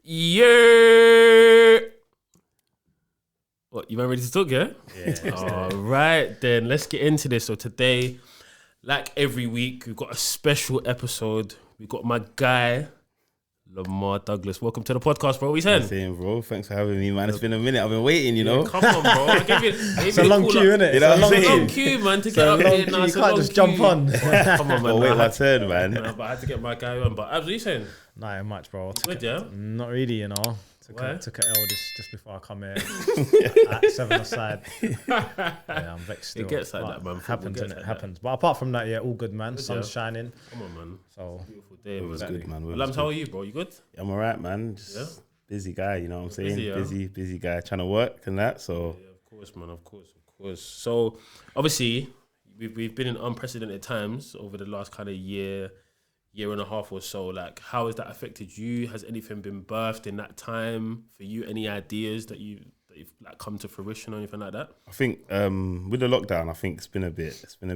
Yeah. What, you man ready to talk, yeah? Yeah. All right, then let's get into this. So today, like every week, we've got a special episode. We've got my guy, Lamar Douglas. Welcome to the podcast, bro. What are you saying? Same, bro. Thanks for having me, man. It's been a minute. I've been waiting, you know. Come on, bro. It's a long queue, isn't it? You know It's what I'm a saying? Long queue, man, to get up here. You can't just jump on. Come on, man. But wait I my had- turn, man. Nah, but I had to get my guy on. But Abs, what are you saying? Not even much, bro. Good, yeah? Not really, you know. Why? Took an L just before I come here. At 7 aside. Yeah, I'm vexed still. It gets like But that, man. Happens, Football innit? gets like Happens. But apart from that, yeah, all good, man. Sun's yeah. shining. Come on, man. So, Beautiful day. It was man. good, man. Lams, how are you, bro? You good? I'm alright, man. Just Yeah? busy guy, you know what I'm saying? Busy, yeah? Busy guy trying to work and that. So Yeah, of course, man. Of course. So, obviously, we've been in unprecedented times over the last kind of year and a half or so. Like, how has that affected you? Has anything been birthed in that time for you? Any ideas that you've like come to fruition or anything like that? I think with the lockdown, I think it's been a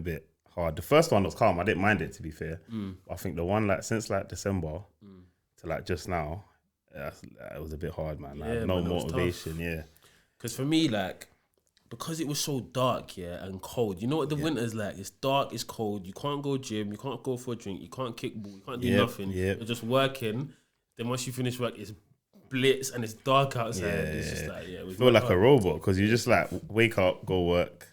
bit hard. The first one was calm. I didn't mind it, to be fair. But I think the one like since like December to like just now, it was a bit hard, man. Like, Yeah, no man, it was motivation. tough. Yeah. Because for me, like, because it was so dark, yeah, and cold. You know what the winter's like? It's dark, it's cold. You can't go gym, you can't go for a drink, you can't kick ball, you can't do nothing. Yep. You're just working. Then once you finish work, it's blitz and it's dark outside. Yeah, It's just like, yeah. I feel like a robot because you just like wake up, go work,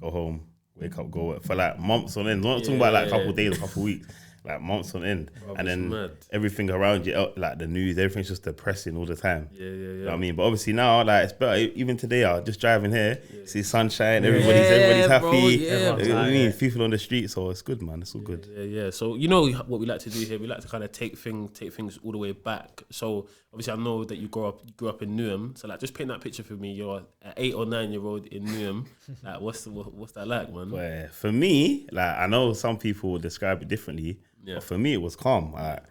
go home, wake up, go work for like months on end. I'm not talking about like a couple of days, a couple of weeks, like months on end. Bro, and it's then mad. everything around you, like the news, everything's just depressing all the time. Yeah. You know what I mean? But obviously now, like it's better. Even today, I was just driving here, see sunshine, everybody's happy. bro, yeah, You know what I bro. mean? People on the street, so it's good, man. It's all good. Yeah. So you know what we like to do here? We like to kind of take things all the way back. So obviously, I know that you grew up in Newham. So like, just paint that picture for me. You're an 8 or 9 year old in Newham. Like, what's that like, man? But for me, like I know some people will describe it differently, but for me, it was calm. Like,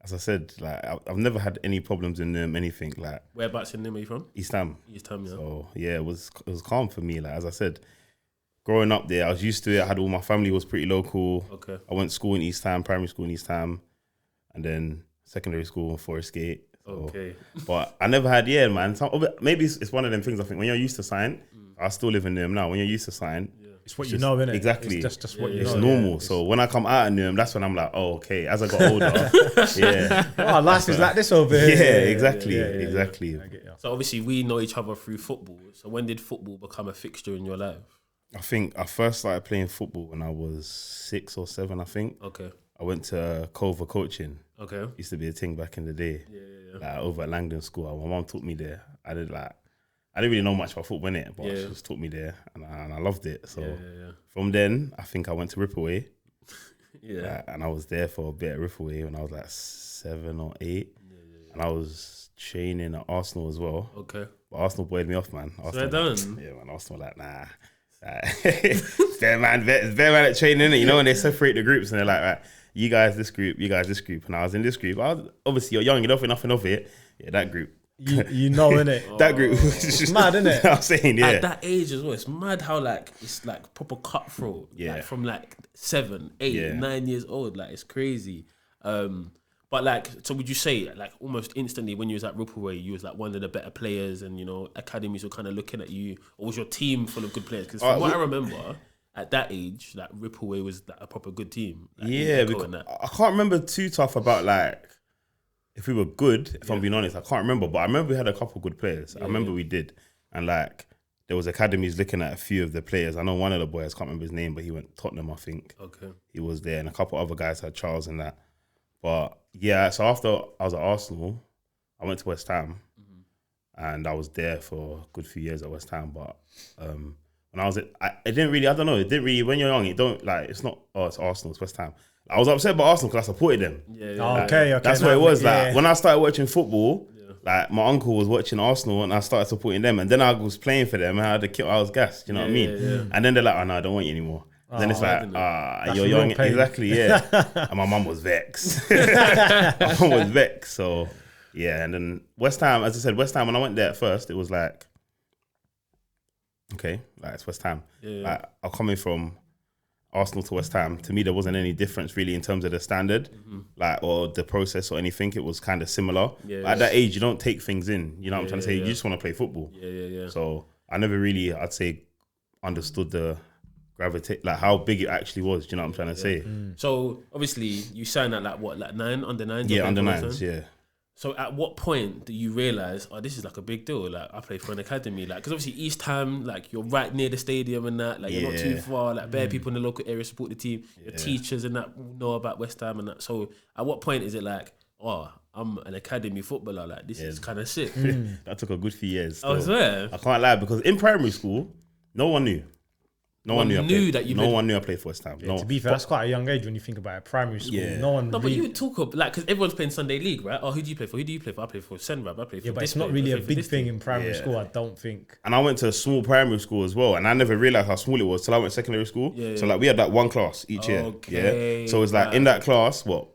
as I said, like I've never had any problems in anything. Like Whereabouts in Newham are you from? East Ham. East Ham, yeah. So yeah, it was calm for me. Like as I said, growing up there, I was used to it. I had all my family was pretty local. Okay. I went to school in East Ham, primary school in East Ham, and then secondary school in Forest Gate. So, Okay. but I never had man. Maybe it's one of them things. I think when you're used to sign, I still live in Newham now. When you're used to sign, it's what you just- know, innit? exactly. It's just what you it's know. normal. Yeah. So when I come out of Newham, that's when I'm like, oh, okay. As I got older, yeah, Oh, life is like this over yeah, here. exactly, yeah. exactly. I get you. So obviously we know each other through football. So when did football become a fixture in your life? I think I first started playing football when I was 6 or 7. I think Okay. I went to Cova coaching. Okay. Used to be a thing back in the day. Yeah. Like over at Langdon School. My mum took me there. I didn't really know much about football, innit? But she just took me there and I loved it. So Yeah. from then, I think I went to Ripaway. Yeah. And I was there for a bit at Ripaway when I was like 7 or 8. And I was training at Arsenal as well. Okay. But Arsenal buoyed me off, man. Arsenal, done. Yeah, man. Arsenal like, nah. Bare man at training, innit? You know, when they separate the groups and they're like, right, you guys this group. And I was in this group. Obviously, you're young, you don't think nothing of it. Yeah, that group. You know, innit? That group was just mad, innit? I'm saying, yeah. At that age as well, it's mad how like it's like proper cutthroat. Yeah. Like from like 7, 8, Yeah. 9 years old. Like it's crazy. But like, so would you say like almost instantly when you was at Rippleway, you was like one of the better players, and you know academies were kind of looking at you, or was your team full of good players? Because from what I remember, at that age, like Rippleway was like, a proper good team. Like, Yeah, Echo because and that. I can't remember too tough about like if we were good. If I'm being honest, I can't remember. But I remember we had a couple good players. I remember we did, and like there was academies looking at a few of the players. I know one of the boys, can't remember his name, but he went Tottenham, I think. Okay. He was there, and a couple other guys had Charles and that. But yeah, so after I was at Arsenal, I went to West Ham, and I was there for a good few years at West Ham. But when I was it didn't really. I don't know. It didn't really. When you're young, it don't like. It's not. Oh, it's Arsenal. It's West Ham. I was upset about Arsenal because I supported them. Yeah. Oh, okay. That's what it was. Yeah. Like when I started watching football, like my uncle was watching Arsenal, and I started supporting them, and then I was playing for them, and I had to kill. I was gassed. You know what I mean? Yeah. And then they're like, "Oh no, I don't want you anymore." Then it's like, you're real young. pain. Exactly, yeah. And my mum was vexed. My mum was vexed. So, yeah. And then West Ham, as I said, West Ham, when I went there at first, it was like, okay, like it's West Ham. Yeah. Like, I'm coming from Arsenal to West Ham, to me there wasn't any difference really in terms of the standard, like or the process or anything. It was kind of similar. Yeah, But at that age, you don't take things in. You know what I'm trying to say? You just want to play football. Yeah. So I never really, I'd say, understood the gravity, like how big it actually was. Do you know what I'm trying to say? So obviously you signed at like what, like under 9s? Yeah, under 9s. Yeah. So at what point do you realise, oh, this is like a big deal? Like I play for an academy, like because obviously East Ham, like you're right near the stadium and that, like you're not too far. Like bare people in the local area support the team. Your teachers and that know about West Ham and that. So at what point is it like, oh, I'm an academy footballer? Like this is kind of sick. That took a good few years. I swear. I can't lie, because in primary school, no one knew. No one knew I played for West Ham. To be fair, that's quite a young age when you think about it. Primary school, no one. No, but you would talk up like because everyone's playing Sunday League, right? Oh, who do you play for? Who do you play for? I play for Senrab. I play for. Yeah, but it's not really a big thing in primary school. I don't think. And I went to a small primary school as well, and I never realized how small it was till I went to secondary school. So like we had like one class each year. Yeah. So it's like in that class, what?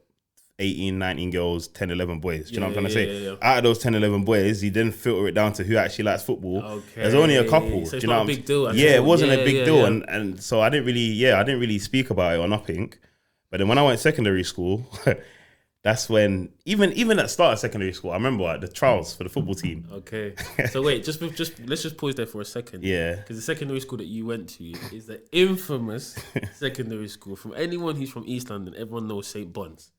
18, 19 girls, 10, 11 boys. Do you know what I'm trying to say? Out of those 10, 11 boys, you then filter it down to who actually likes football. There's only a couple. So it's do you know not a big deal. It wasn't a big deal. And so I didn't really speak about it or nothing. But then when I went to secondary school, that's when, even at the start of secondary school, I remember at the trials for the football team. Okay. So wait, just let's just pause there for a second. Yeah. Because the secondary school that you went to is the infamous secondary school. From anyone who's from East London, everyone knows St. Bon's.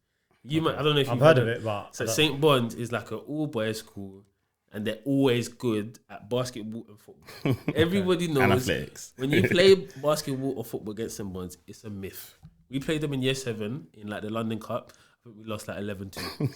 I don't know if you've heard of it, but so St. Bon's is like an all boys school, and they're always good at basketball and football. Everybody knows And athletics. when you play basketball or football against St. Bon's, it's a myth. We played them in year 7 in like the London Cup. I think we lost like 11-2.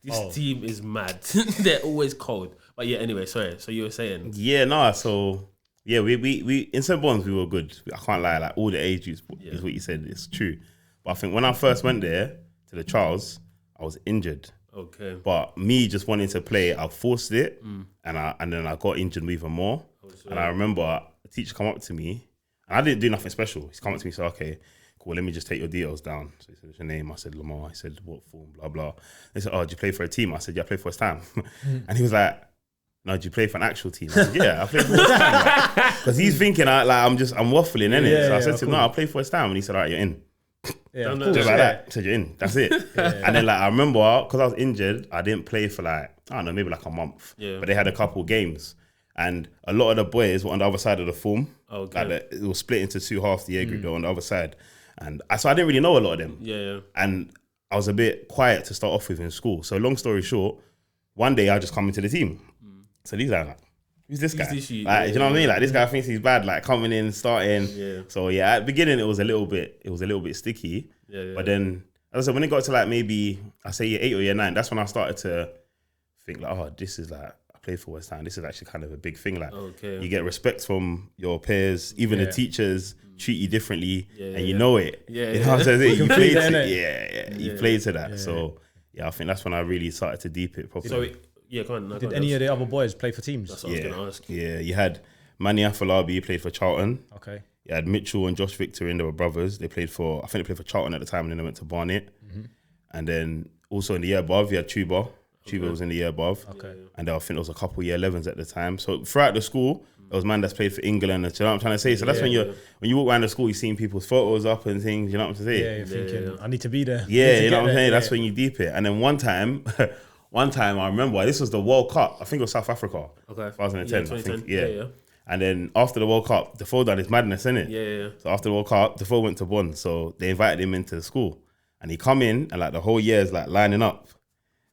This team is mad. They're always cold. But yeah, anyway, sorry. So you were saying? Yeah, no. So yeah, we in St. Bon's we were good. I can't lie. Like all the age groups is what you said. It's true. But I think when I first went there to the trials, I was injured. Okay. But me just wanting to play, I forced it, and then I got injured even more. And I remember a teacher come up to me, and I didn't do nothing special. He's come up to me and said, "Okay, cool, let me just take your details down." So he said, "What's your name?" I said, "Lamar." He said, "What form?" Blah blah. They said, "Oh, do you play for a team?" I said, "Yeah, I play for West Ham." And he was like, "No, do you play for an actual team?" I said, "Yeah, I play for West Ham." Because he's thinking I'm waffling, innit? So I said to him, "No, I play for West Ham," and he said, "All right, you're in." Yeah, Just like that. Said you're in. That's it. And then like I remember because I was injured, I didn't play for like, I don't know, maybe like a month. Yeah. But they had a couple games, and a lot of the boys were on the other side of the form. Okay. Like it was split into two halves. The year group, they were on the other side, and so I didn't really know a lot of them. Yeah. And I was a bit quiet to start off with in school. So long story short, one day I just come into the team. So these are like, who's this guy? This you? Like, you know what I mean? Like this guy thinks he's bad, like coming in, starting. Yeah. So yeah, at the beginning it was a little bit sticky. Yeah. But then, as I said, when it got to like maybe I say year 8 or year 9, that's when I started to think like, oh, this is like, I play for West Ham. This is actually kind of a big thing. Like you get respect from your peers, even the teachers treat you differently, and you know it. Yeah. You know what I'm saying? You played to it. you played to that. So yeah, I think that's when I really started to deep it properly. So go on. Did any of the other boys play for teams? That's what I was going to ask you. Yeah, you had Manny Afolabi played for Charlton. Okay. You had Mitchell and Josh Victor, and they were brothers. I think they played for Charlton at the time, and then they went to Barnet. And then also in the year above, you had Tuba. Tuba was in the year above. Okay. And I think there was a couple year 11s at the time. So throughout the school, there was man that's played for England. And you know what I'm trying to say? So that's when you walk around the school, you're seeing people's photos up and things. You know what I'm saying? Yeah, you're thinking, I need to be there. Yeah, you know what I'm saying? That's when you deep it. And then one time I remember, this was the World Cup. I think it was South Africa. Okay. 2010. Yeah, I think. 2010. Yeah. And then after the World Cup, Defoe done his madness, innit? Yeah. So after the World Cup, Defoe went to Bonn. So they invited him into the school. And he come in and like the whole year is like lining up.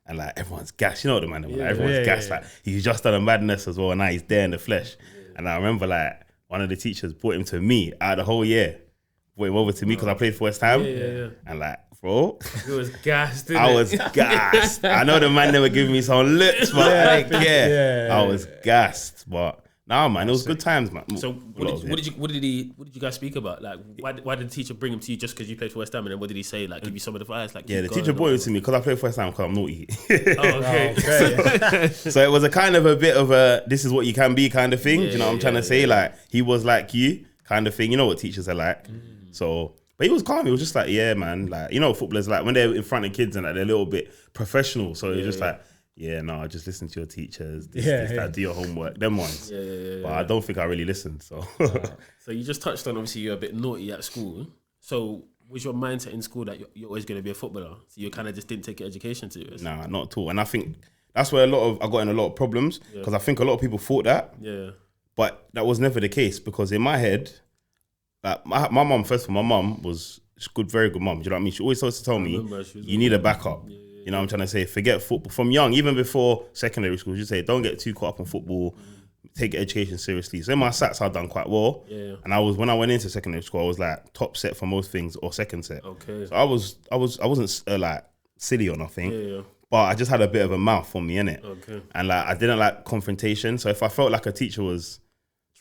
And like everyone's gassed. You know what the man is like, everyone's gassed. Like he's just done a madness as well. And now he's there in the flesh. And I remember like one of the teachers brought him to me out of the whole year. Brought him over to me because I played for West Ham. And like, bro, It was gassed, I was gassed. I know the man never giving me some looks, but I didn't care. I was gassed. But nah, man, it was good times, man. So what did you guys speak about? Like why did the teacher bring him to you just because you played for West Ham? And then what did he say? Like give you some advice? Like yeah, the teacher brought it to me because I played for West Ham because I'm naughty. Okay. So it was a kind of a bit of a this is what you can be kind of thing. Do you know what I'm trying to say? Like he was like you kind of thing. You know what teachers are like. So, but he was calm. He was just like, yeah, man. Like you know, footballers like when they're in front of kids and like they're a little bit professional. So it's just like. Yeah, no, just listen to your teachers. That, do your homework. Them ones. But I don't think I really listened. So, so you just touched on obviously you're a bit naughty at school. So was your mindset in school that you're always going to be a footballer? So you kind of just didn't take your education serious? Nah, not at all. And I think that's where I got in a lot of problems because I think a lot of people thought that. Yeah. But that was never the case because in my head, like my mum, first of all, my mum was good, very good mum. Do you know what I mean? She always used to tell me, you need a backup. You know what I'm trying to say? Forget football. From young, even before secondary school, she'd say, don't get too caught up on football. Take your education seriously. So in my SATs, I'd done quite well. Yeah. And when I went into secondary school, I was like top set for most things or second set. Okay. So I wasn't like silly or nothing. Yeah. But I just had a bit of a mouth for me, innit? Okay. And like I didn't like confrontation. So if I felt like a teacher was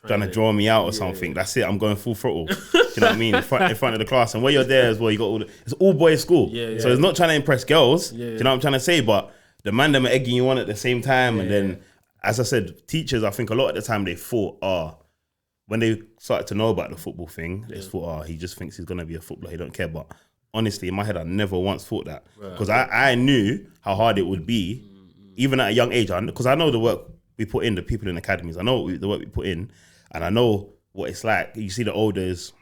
trying to draw me out or something, that's it. I'm going full throttle. Do you know what I mean? In front of the class. And where you're there as well, you got it's all boys school. So it's not trying to impress girls. Do you know what I'm trying to say? But the man them are egging you on at the same time. And then, as I said, teachers, I think a lot of the time they thought, when they started to know about the football thing, they thought, he just thinks he's going to be a footballer. He don't care. But honestly, in my head, I never once thought that. Because I knew how hard it would be, even at a young age. Because I know the work we put in, the people in academies. I know the work we put in. And I know what it's like. You see the olders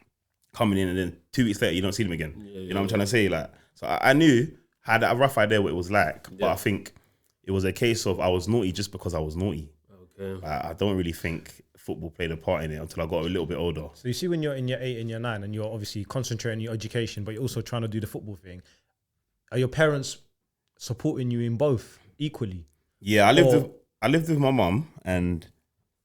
coming in and then 2 weeks later, you don't see them again. You know what I'm trying to say? Like, so I knew, had a rough idea what it was like. But I think it was a case of I was naughty just because I was naughty. Okay. I don't really think football played a part in it until I got a little bit older. So you see when you're in year 8 and year 9 and you're obviously concentrating on your education, but you're also trying to do the football thing. Are your parents supporting you in both equally? Yeah, I lived with my mum and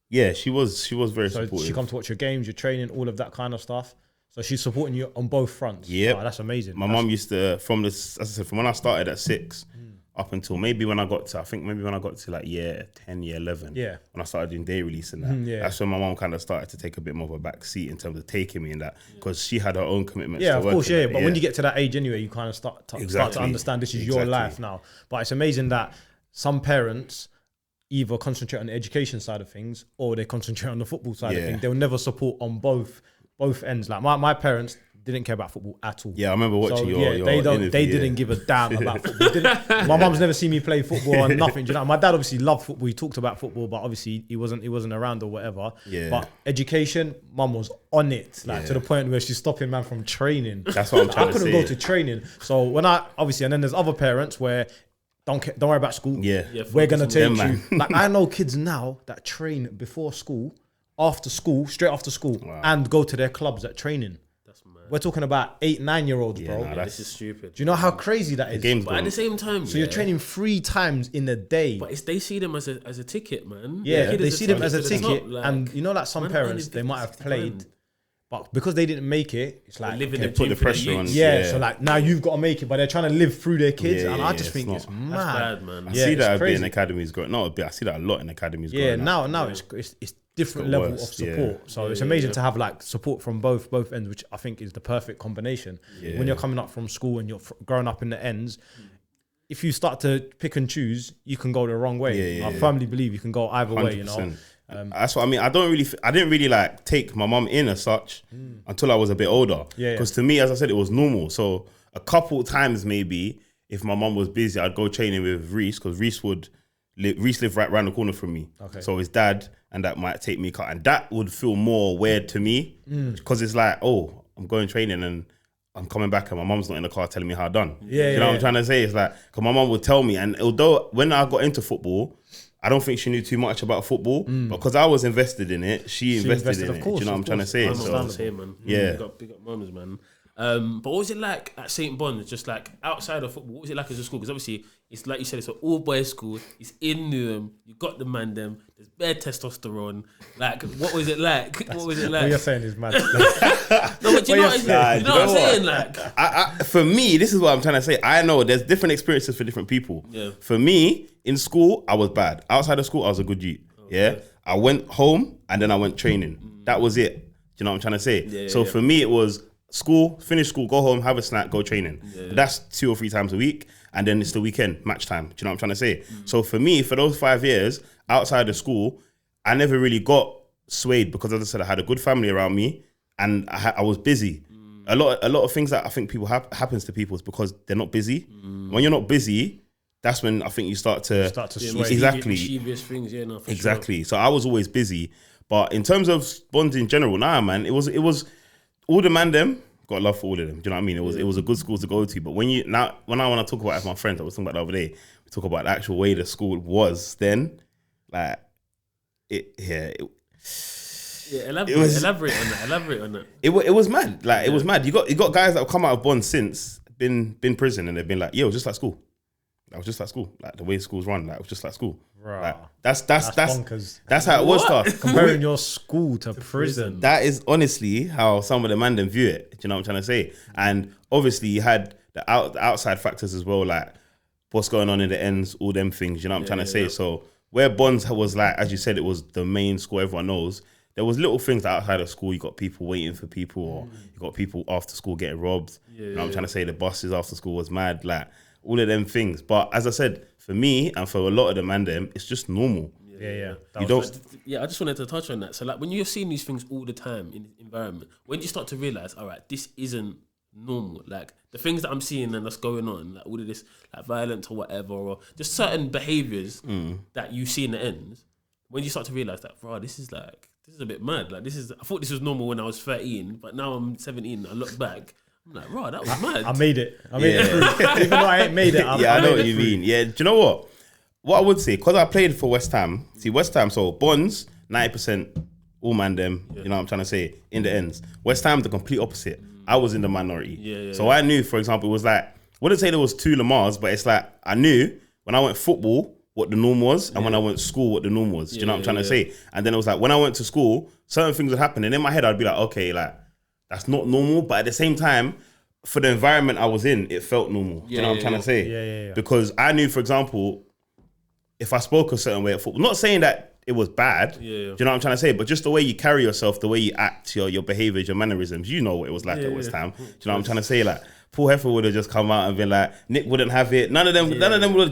yeah, she was very supportive. She come to watch your games, your training, all of that kind of stuff. So she's supporting you on both fronts. Yeah, that's amazing. My mum used to, from when I started at 6 up until maybe when I got to like year 10, year 11. Yeah. When I started doing day release and that. That's when my mum kind of started to take a bit more of a back seat in terms of taking me in that because she had her own commitments. Yeah, of course, yeah. But when you get to that age anyway, you kind of start to understand this is your life now. But it's amazing that some parents either concentrate on the education side of things or they concentrate on the football side of things. They'll never support on both ends. Like my parents didn't care about football at all. Yeah, I remember watching your interview, they didn't give a damn about football. My mum's never seen me play football and nothing. Do you know? My dad obviously loved football. He talked about football, but obviously he wasn't around or whatever. Yeah. But education, mum was on it, to the point where she's stopping man from training. That's what I'm trying to say. I couldn't go to training. So when and then there's other parents where don't worry about school. Yeah, we're gonna take you. Like I know kids now that train before school, after school, straight after school, and go to their clubs at training. That's mad. We're talking about 8-9-year-olds, bro. Nah, this is stupid. Do you know how crazy that is? But at the same time, so you're training 3 times in a day. But they see them as a ticket, man. Yeah, they see them as a ticket, and you know, like some parents, they might have played. But because they didn't make it, it's like they put the pressure on. Yeah, so like now you've got to make it, but they're trying to live through their kids, and I just think it's mad. That's bad, man. I see that a bit in academies growing. Not a bit. I see that a lot in academies. Yeah, now it's different level of support. So it's amazing to have like support from both ends, which I think is the perfect combination. When you're coming up from school and you're growing up in the ends, if you start to pick and choose, you can go the wrong way. I firmly believe you can go either 100%. Way. You know. That's what I mean. I didn't really like take my mum in as such until I was a bit older. Because to me, as I said, it was normal. So a couple times maybe, if my mum was busy, I'd go training with Reese because Reese lived right around the corner from me. Okay. So his dad and that might take me cut, and that would feel more weird to me because it's like, oh, I'm going training and I'm coming back and my mum's not in the car telling me how I done. You know what I'm trying to say? It's like, because my mum would tell me, and although when I got into football, I don't think she knew too much about football, but because I was invested in it, she invested in it. Do you know what I'm trying to say? Man. Yeah. Big up mums, man. But what was it like at St. Bon's, just like outside of football? What was it like as a school? Because obviously, it's like you said, it's an all-boys school. It's in Newham. You got the man them. There's bare testosterone. Like, what was it like? What was it like? What you're saying is mad. No, but you know what I'm saying? Like, for me, this is what I'm trying to say. I know there's different experiences for different people. Yeah. For me, in school, I was bad. Outside of school, I was a good youth. Yeah. I went home and then I went training. That was it. Do you know what I'm trying to say? For me, it was school, finish school, go home, have a snack, go training. That's 2 or 3 times a week. And then it's the weekend, match time. Do you know what I'm trying to say? So for me, for those 5 years outside of school, I never really got swayed because, as I said, I had a good family around me and I was busy. A lot of things that I think people happens to people is because they're not busy. When you're not busy, that's when I think you start to sway. Exactly. Mischievous things, exactly. Sure. So I was always busy. But in terms of bonds in general, nah, man, it was all the man them got love for all of them. Do you know what I mean? It was a good school to go to. But when I want to talk about it with my friends, I was talking about the other day. We talk about the actual way the school was then. Like elaborate on that. It was mad. Like it was mad. You got guys that have come out of Bond since been prison and they've been like, yeah, it was just like school. That was just like school. Like the way schools run, like it was just like school. Like, that's bonkers. That's how it was stuff. Comparing your school to prison. That is honestly how some of the man them view it. Do you know what I'm trying to say? And obviously you had the outside factors as well, like what's going on in the ends, all them things. You know what I'm trying to say? So where Bonds was like, as you said, it was the main school everyone knows. There was little things outside of school. You got people waiting for people, or you got people after school getting robbed. You know what I'm trying to say? The buses after school was mad. Like all of them things. But as I said, for me and for a lot of the man them, it's just normal. Yeah. I just wanted to touch on that. So like when you're seeing these things all the time in the environment, when you start to realize, all right, this isn't normal. Like the things that I'm seeing and that's going on, like all of this, like violence or whatever, or just certain behaviors that you see in the ends. When you start to realize that, bro, this is a bit mad. Like I thought this was normal when I was 13, but now I'm 17. I look back, I'm like, bro, that was mad. I made it. I made it through. Even though I ain't made it. I know what you mean. Yeah, do you know what? What I would say, because I played for West Ham. See, West Ham, so Bonds, 90% all man them. You know what I'm trying to say? In the ends. West Ham, the complete opposite. I was in the minority. So I knew, for example, it was like, I wouldn't say there was two Lamars, but it's like, I knew when I went football, what the norm was, and when I went to school, what the norm was. Do you know what I'm trying to say? And then it was like, when I went to school, certain things would happen, and in my head, I'd be like, okay, like, that's not normal, but at the same time, for the environment I was in, it felt normal. Do you know what I'm trying to say? Yeah. Because I knew, for example, if I spoke a certain way at football, not saying that it was bad, do you know what I'm trying to say? But just the way you carry yourself, the way you act, your behaviours, your mannerisms, you know what it was like at West Ham. Do you know what I'm trying to say? Like, Paul Heffer would have just come out and been like, Nick wouldn't have it. None of them would,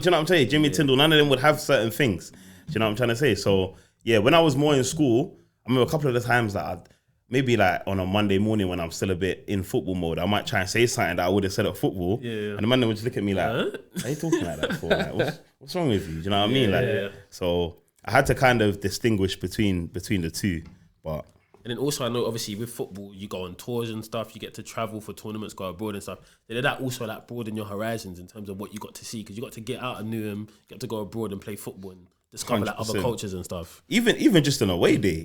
do you know what I'm saying? Jimmy Tyndall, none of them would have certain things. Do you know what I'm trying to say? So, yeah, when I was more in school, I remember a couple of the times that I'd, maybe like on a Monday morning when I'm still a bit in football mode, I might try and say something that I would have said at football. And the man would just look at me like, what are you talking like that for? Like, what's wrong with you? Do you know what I mean? Like, so I had to kind of distinguish between the two. But and then also I know obviously with football, you go on tours and stuff, you get to travel for tournaments, go abroad and stuff. Did that also like broaden your horizons in terms of what you got to see? Because you got to get out of Newham, get to go abroad and play football and discover like other cultures and stuff. Even just an away day,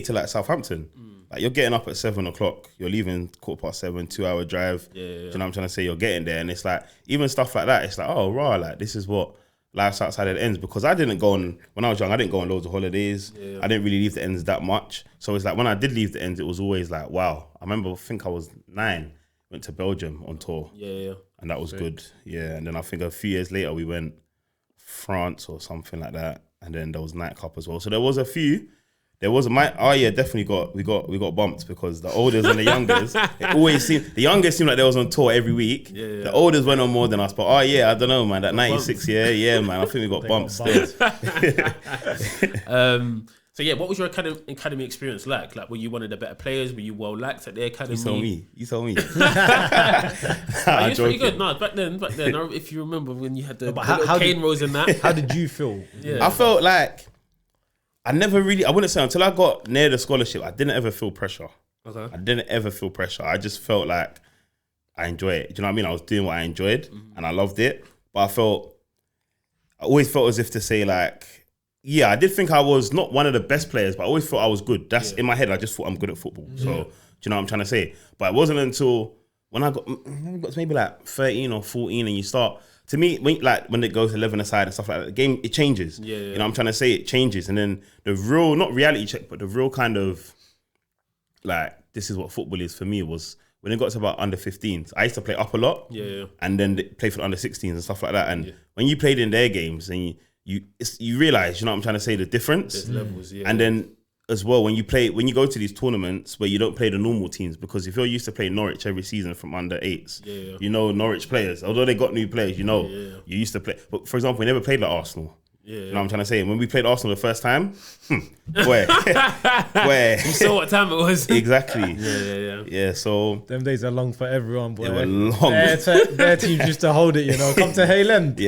to like Southampton. Like you're getting up at 7 o'clock, you're leaving 7:15, 2-hour drive. Do you know what I'm trying to say? You're getting there, and it's like even stuff like that. It's like, oh, raw, like this is what life's outside of the ends. Because I didn't go on when I was young. I didn't go on loads of holidays. I didn't really leave the ends that much. So it's like when I did leave the ends, it was always like, wow. I remember, I think I was 9, went to Belgium on tour. And that was good. Yeah, and then I think a few years later we went France or something like that, and then there was nightclub as well. So there was a few. There was definitely we got bumped because the oldest and the youngest, it always seemed the youngest seemed like they was on tour every week. The oldest went on more than us, but I don't know, man. That 96 man, I think we got bumped still. So yeah, what was your academy experience like? Like, were you one of the better players? Were you well liked at the academy? You told me. You was pretty good. No, back then, if you remember when you had the cane rows and that. How did you feel? I felt like I wouldn't say until I got near the scholarship, I didn't ever feel pressure. I didn't ever feel pressure. I just felt like I enjoy it. Do you know what I mean? I was doing what I enjoyed and I loved it. But I always felt as if to say like, yeah, I did think I was not one of the best players, but I always thought I was good. That's in my head. I just thought I'm good at football. So, do you know what I'm trying to say? But it wasn't until when I got to maybe like 13 or 14 and you start, to me, when it goes 11 aside and stuff like that, the game, it changes. You know what I'm trying to say? It changes. And then the real, not reality check, but the real kind of like, this is what football is for me was when it got to about under 15s. I used to play up a lot. And then play for the under 16s and stuff like that. And when you played in their games and you realise, you know what I'm trying to say, the difference. There's levels, And then as well, when you go to these tournaments where you don't play the normal teams, because if you're used to playing Norwich every season from under 8s, you know Norwich players, although they got new players, you know, you used to play. But for example, we never played like Arsenal. You know what I'm trying to say? When we played Arsenal the first time, where? You saw what time it was. Exactly. Yeah, so them days are long for everyone, boy. They were long. Their teams used to hold it, you know. Come to Hayland.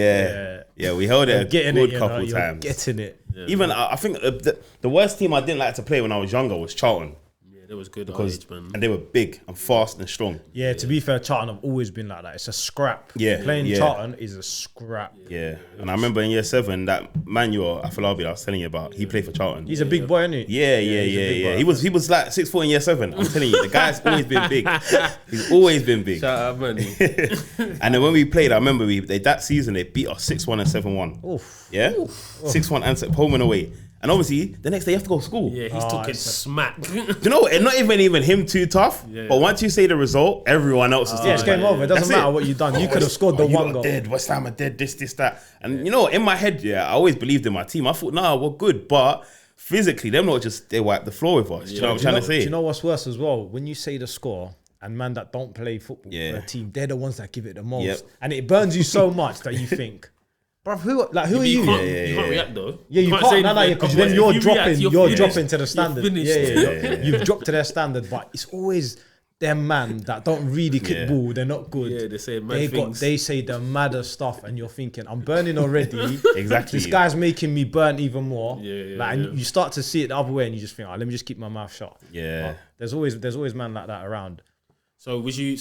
Yeah, we held it a good couple times. Getting it. Even I think the worst team I didn't like to play when I was younger was Charlton. it was good because age, man. and they were big and fast and strong. Yeah, to be fair, Charlton have always been like that. It's a scrap. Yeah, Playing yeah. Charlton is a scrap. Yeah, and I remember in year 7 that Manuel Afolabi that I was telling you about. He played for Charlton. He's a big boy, isn't he? Yeah. He was like 6'4" in year 7. I'm telling you, the guy's always been big. He's always been big. Shout out, man. And then when we played, I remember that season they beat us 6-1 and 7-1. Oof. Yeah, 6-1 and home and away. And obviously, the next day you have to go to school. Yeah, he's talking smack. Do you know what? And not even him too tough. Yeah. But once you say the result, everyone else is Yeah, it's game over. It doesn't matter what you've done. You could have scored the one goal. Dead. West Ham are dead. This, that. And you know, in my head, I always believed in my team. I thought, nah, we're good. But physically, them not just, they wipe the floor with us. You know what I'm trying to say? Do you know what's worse as well? When you say the score, and man that don't play football for a team, they're the ones that give it the most. Yep. And it burns you so much that you think, bruv, who are you? You can't react though. Yeah, you can't. No, because then you're dropping to the standard. Yeah. You've dropped to their standard, but it's always them man that don't really kick ball. They're not good. Yeah, they say mad things. They say the maddest stuff, and you're thinking, I'm burning already. Exactly. This guy's making me burn even more. And you start to see it the other way, and you just think, let me just keep my mouth shut. Yeah. But there's always man like that around. So was you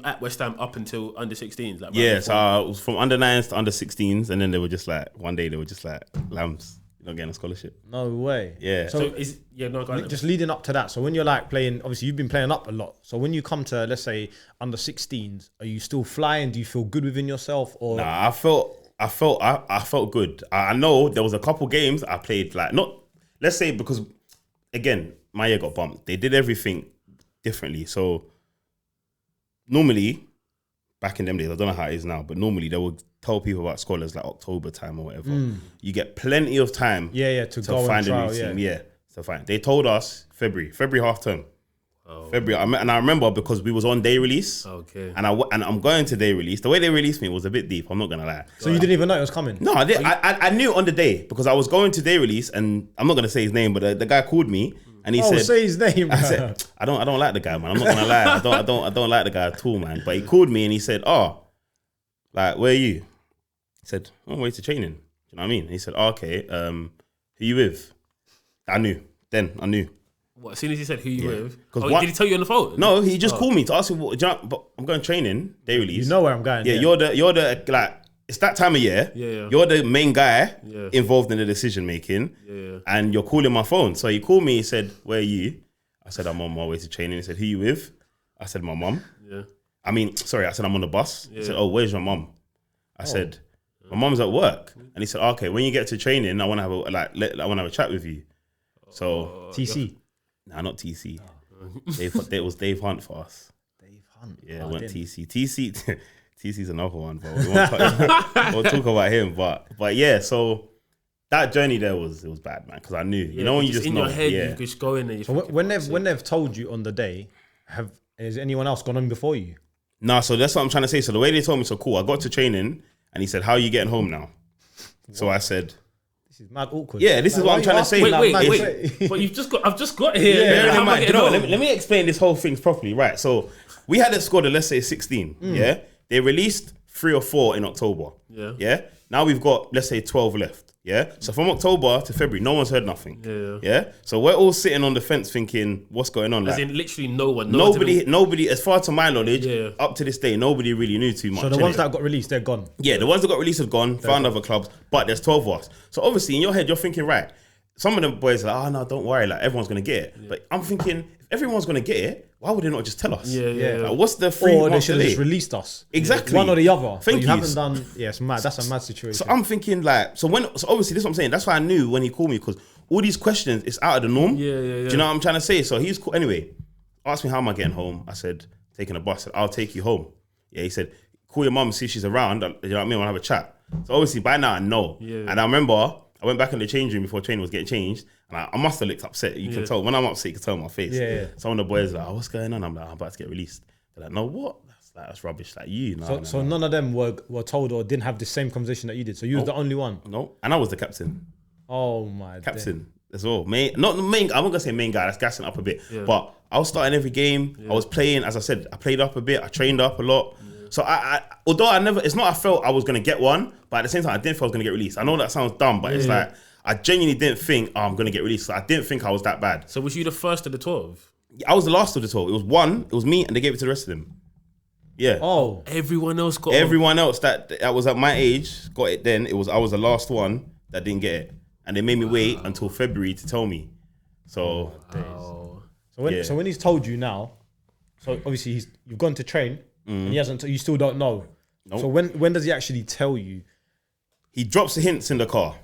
at West Ham up until under 16s? Like So I was from under 9s to under 16s, and then they were just like, one day they were just like, Lambs, you're not getting a scholarship. No way. Yeah. So just leading up to that. So when you're like playing, obviously you've been playing up a lot. So when you come to, let's say, under 16s, are you still flying? Do you feel good within yourself? Or Nah, I felt good. I know there was a couple games I played like, not, let's say, because again, my year got bumped. They did everything differently. So normally, back in them days, I don't know how it is now, but normally they would tell people about scholars like October time or whatever. You get plenty of time to go find and a new trial, team. Yeah, to find. They told us February half term. Oh. February, and I remember because we was on day release. Okay. And I'm going to day release. The way they released me was a bit deep. I'm not gonna lie. So you didn't even know it was coming? No, I did. I knew on the day because I was going to day release, and I'm not gonna say his name, but the guy called me and he said, say his name. Bro. I said, I don't like the guy, man. I'm not gonna lie. I don't like the guy at all, man. But he called me and he said, like, where are you? He said, on my way to training. Do you know what I mean? And he said, okay, who you with? I knew. What, as soon as he said who you with? Did he tell you on the phone? No, he just called me to ask me what. But I'm going training, day release. You know where I'm going. Yeah, you're the like. It's that time of year. Yeah. You're the main guy involved in the decision making. Yeah. And you're calling my phone. So he called me. He said, "Where are you?" I said, "I'm on my way to training." He said, "Who you with?" I said, "My mum." Yeah. I said, "I'm on the bus." He said, "Oh, where's your mum?" I said, "My mum's at work." And he said, "Okay, when you get to training, I want to have a chat with you." So TC. Nah, not TC. It was Dave Hunt for us. Dave Hunt. Yeah, went TC. TC's another one, but we won't talk about him. But yeah, so that journey there was bad, man, because I knew. You know when you just in know. your head, yeah. you just go in there. So when they've told you on the day, has anyone else gone on before you? Nah, so that's what I'm trying to say. So the way they told me, so cool. I got to training, and he said, "How are you getting home now?" What? So I said, "This is mad awkward." Yeah, this is what I'm trying to say. Wait. But I've just got here. Yeah, let me explain this whole thing properly. Right. So we had a squad of, let's say, 16. Yeah. They released 3 or 4 in October. Yeah. Yeah. Now we've got, let's say, 12 left. Yeah. So from October to February, no one's heard nothing. Yeah. So we're all sitting on the fence thinking, what's going on? As in literally no one. Nobody, as far to my knowledge, up to this day, nobody really knew too much. So the ones that got released, they're gone. Yeah, the ones that got released have gone, found other clubs, but there's 12 of us. So obviously in your head, you're thinking, right, some of the boys are like, oh no, don't worry, like everyone's gonna get it. But I'm thinking, if everyone's gonna get it, why would they not just tell us? Yeah. Like, what's the 3 Or they months should have delay? just released us. Exactly. One or the other. Thank you. you. Haven't done. Yeah, it's mad. That's a mad situation. So I'm thinking like, so obviously this is what I'm saying. That's why I knew when he called me, because all these questions, it's out of the norm. Yeah. Do you know what I'm trying to say? So he's cool. Anyway, asked me how am I getting home. I said, taking a bus. I said, I'll take you home. Yeah, he said, call your mum and see if she's around. You know what I mean? We'll have a chat. So obviously by now I know. Yeah. And I remember I went back in the change room before training was getting changed, and I must have looked upset. You can tell when I'm upset. You can tell my face. Yeah. Some of the boys are like, oh, what's going on? I'm like, I'm about to get released. They're like, no, what? That's rubbish. Like you. So none of them were told or didn't have the same conversation that you did. So you was the only one. No, and I was the captain. Oh my. Captain as well. Not the main. I'm not gonna say main guy. That's gassing up a bit. Yeah. But I was starting every game. Yeah. I was playing. As I said, I played up a bit. I trained up a lot. Yeah. So I although I never. It's not. I felt I was gonna get one, but at the same time, I didn't feel I was gonna get released. I know that sounds dumb, but it's like I genuinely didn't think I'm gonna get released. So I didn't think I was that bad. So was you the first of the 12? I was the last of the 12. It was me, and they gave it to the rest of them. Yeah. Oh, Everyone else got Everyone else that was at my age got it then. I was the last one that didn't get it. And they made me wait until February to tell me. So, so when he's told you now, so obviously you've gone to train and he hasn't. You still don't know. Nope. So when does he actually tell you? he drops the hints in the car,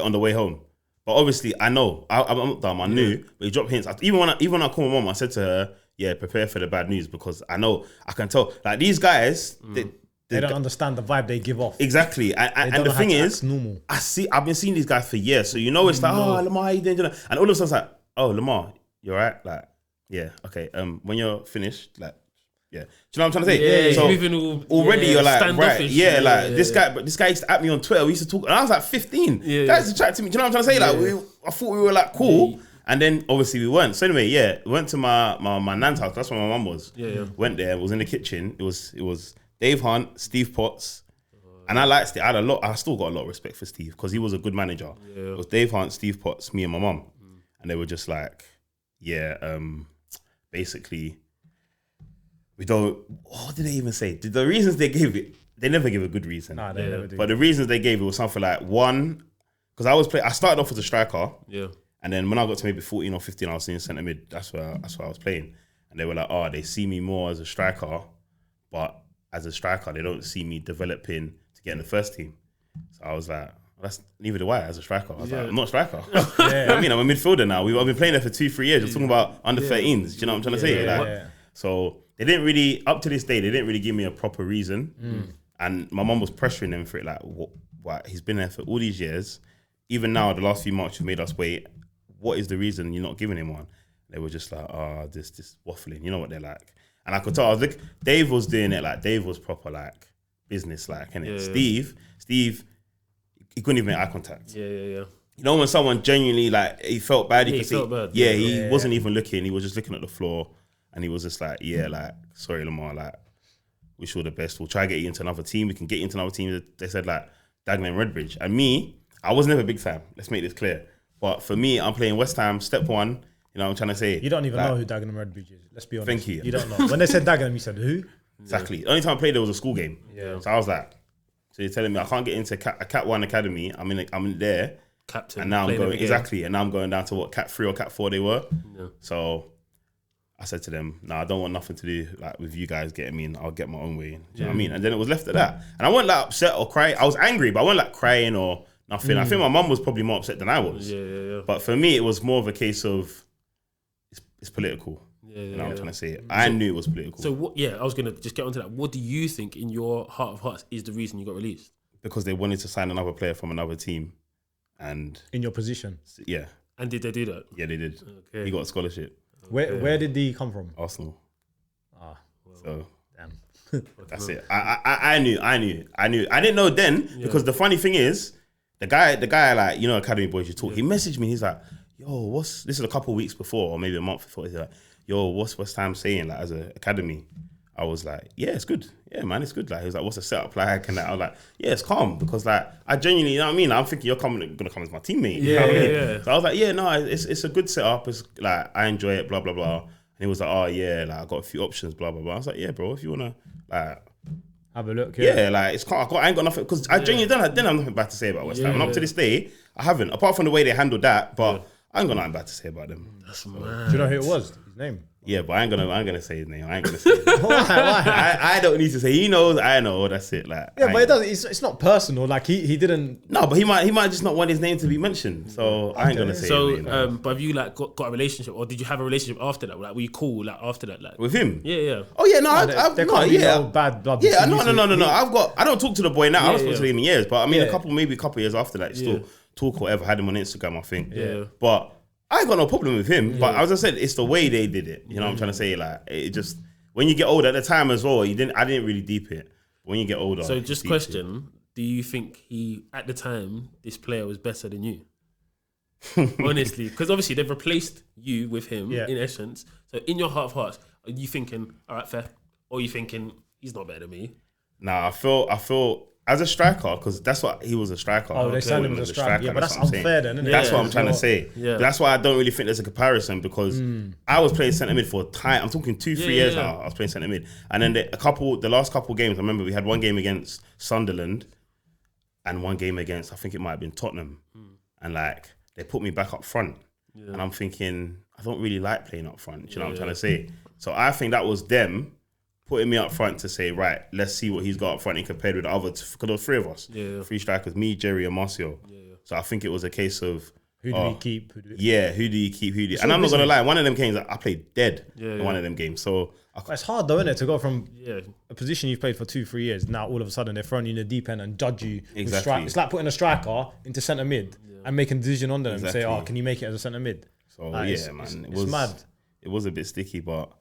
on the way home. But obviously, I know I'm not dumb. I knew, but he dropped hints. Even when I called my mom, I said to her, prepare for the bad news, because I know I can tell. Like, these guys, They don't understand the vibe they give off. Exactly. And the thing is, normal. I've been seeing these guys for years. So it's like, oh, Lamar, how you doing? And all of a sudden it's like, oh, Lamar, you all right? Like, yeah, okay. When you're finished, like, yeah. Do you know what I'm trying to say? Yeah, so moving already you're like, right, this guy. But this guy used to at me on Twitter. We used to talk, and I was like 15. Yeah, guys used to chat to me. Do you know what I'm trying to say? Like, I thought we were like cool. And then obviously we weren't. So anyway, we went to my nan's house. That's where my mum was. Went there. Was in the kitchen. It was Dave Hunt, Steve Potts, and I liked it. I still got a lot of respect for Steve because he was a good manager. It was Dave Hunt, Steve Potts, me and my mum, and they were just like, basically, we don't. What did they even say? The reasons they gave it, they never give a good reason. Nah, they never do. But the reasons they gave it was something like, one, because I started off as a striker. Yeah. And then when I got to maybe 14 or 15, I was in centre mid. That's where I was playing. And they were like, they see me more as a striker, but as a striker, they don't see me developing to get in the first team. So I was like, that's neither do I as a striker. I was like, I'm not a striker. You know what I mean? I'm a midfielder now. I've been playing there for 2-3 years. We're talking about under 13s. Do you know what I'm trying to say? So they didn't really, up to this day, they didn't really give me a proper reason. And my mum was pressuring them for it. Like, what? He's been there for all these years. Even now, the last few months, you've made us wait. What is the reason you're not giving him one? They were just like, this waffling. You know what they're like. And I could tell, Dave was doing it like, Dave was proper like business like, innit? Steve, he couldn't even make eye contact. Yeah. You know, when someone genuinely like, he felt bad. He felt bad. He wasn't even looking. He was just looking at the floor, and he was just like, like, sorry, Lamar, like, wish you all the best. We'll try to get you into another team. We can get you into another team. They said like Dagenham and Redbridge. And me, I was never a big fan. Let's make this clear. But for me, I'm playing West Ham, step one. You know what I'm trying to say? You don't even know who Dagenham Redbridge is. Let's be honest. Thank you. You don't know. When they said Dagenham, you said who? Exactly. The only time I played there was a school game. Yeah. So I was like, so you're telling me I can't get into a Cat 1 academy. I'm in there. Captain. And now I'm going, exactly. And now I'm going down to what, Cat 3 or Cat 4 they were. Yeah. So I said to them, I don't want nothing to do like with you guys getting me in. I'll get my own way. Do you know what I mean? And then it was left at that. And I wasn't like upset or crying. I was angry, but I wasn't like crying or nothing. I think my mum was probably more upset than I was. Yeah. But for me, it was more of a case of it's political. You know what I'm trying to say? I knew it was political. So what? Yeah, I was gonna just get onto that. What do you think, in your heart of hearts, is the reason you got released? Because they wanted to sign another player from another team, and in your position. Yeah. And did they do that? Yeah, they did. Okay. He got a scholarship. Where did he come from? Arsenal. So damn. That's it. I knew. I didn't know then because the funny thing is, the guy like, you know, Academy Boys you talk. He messaged me. He's like, yo, this is a couple of weeks before or maybe a month before. He's like, yo, what's West Ham saying like as an academy? I was like, yeah, it's good. Yeah, man, it's good. Like, he was like, what's the setup like? And I was like, yeah, it's calm because like I genuinely, you know what I mean? I'm thinking you're gonna come as my teammate. You know what I mean? So I was like, yeah, no, it's a good setup. It's like I enjoy it. Blah blah blah. And he was like, oh yeah, like I got a few options. Blah blah blah. I was like, yeah, bro, if you wanna like have a look. Yeah, like it's calm. I ain't got nothing because I genuinely don't have nothing bad to say about West Ham. And up to this day, I haven't. Apart from the way they handled that, but I ain't got nothing bad to say about them. That's mad. Do you know who it was? His name? Yeah, but I ain't gonna say his name. I ain't gonna say his name. Why? I don't need to say. He knows. I know. That's it. Like but it doesn't. It's not personal. Like he didn't. No, but he might just not want his name to be mentioned. So I ain't gonna say. So, his name, but have you like got a relationship, or did you have a relationship after that? Like, were you cool like after that? Like with him? Yeah. Oh yeah, no, There can't be no bad blood. Yeah, no. I don't talk to the boy now. I don't talk to him in years, but I mean, a couple years after that, still talk or whatever. Had him on Instagram, I think. Yeah. But I ain't got no problem with him, but as I said, it's the way they did it. You know what I'm trying to say? Like, it just, when you get older, at the time as well, I didn't really deep it. When you get older. So just question, do you think at the time, this player was better than you? Honestly, because obviously they've replaced you with him in essence. So in your heart of hearts, are you thinking, all right, fair? Or are you thinking, he's not better than me? Nah, I feel, as a striker, because that's what he was a striker. Oh, they signed him as a striker. Yeah, but that's unfair then, isn't it? That's what I'm trying to say. Yeah. That's why I don't really think there's a comparison, because I was playing centre mid for time. I'm talking 2-3 years now. I was playing centre mid, and then the last couple games, I remember we had one game against Sunderland, and one game against, I think it might have been Tottenham, and like they put me back up front, and I'm thinking I don't really like playing up front. Do you know what I'm trying to say? So I think that was them putting me up front to say, right, let's see what he's got up front and compared with the other, because there were 3 of us, 3 strikers, me, Jerry, and Marcio. So I think it was a case of who do we keep? Who do you keep? And I'm not gonna lie, one of them games I played dead in one of them games. So it's hard though, isn't it, to go from a position you've played for 2-3 years, now all of a sudden they're throwing you in the deep end and judge you. Exactly. It's like putting a striker into centre mid and making a decision on them and say, oh, can you make it as a centre mid? So it's mad. It was a bit sticky, but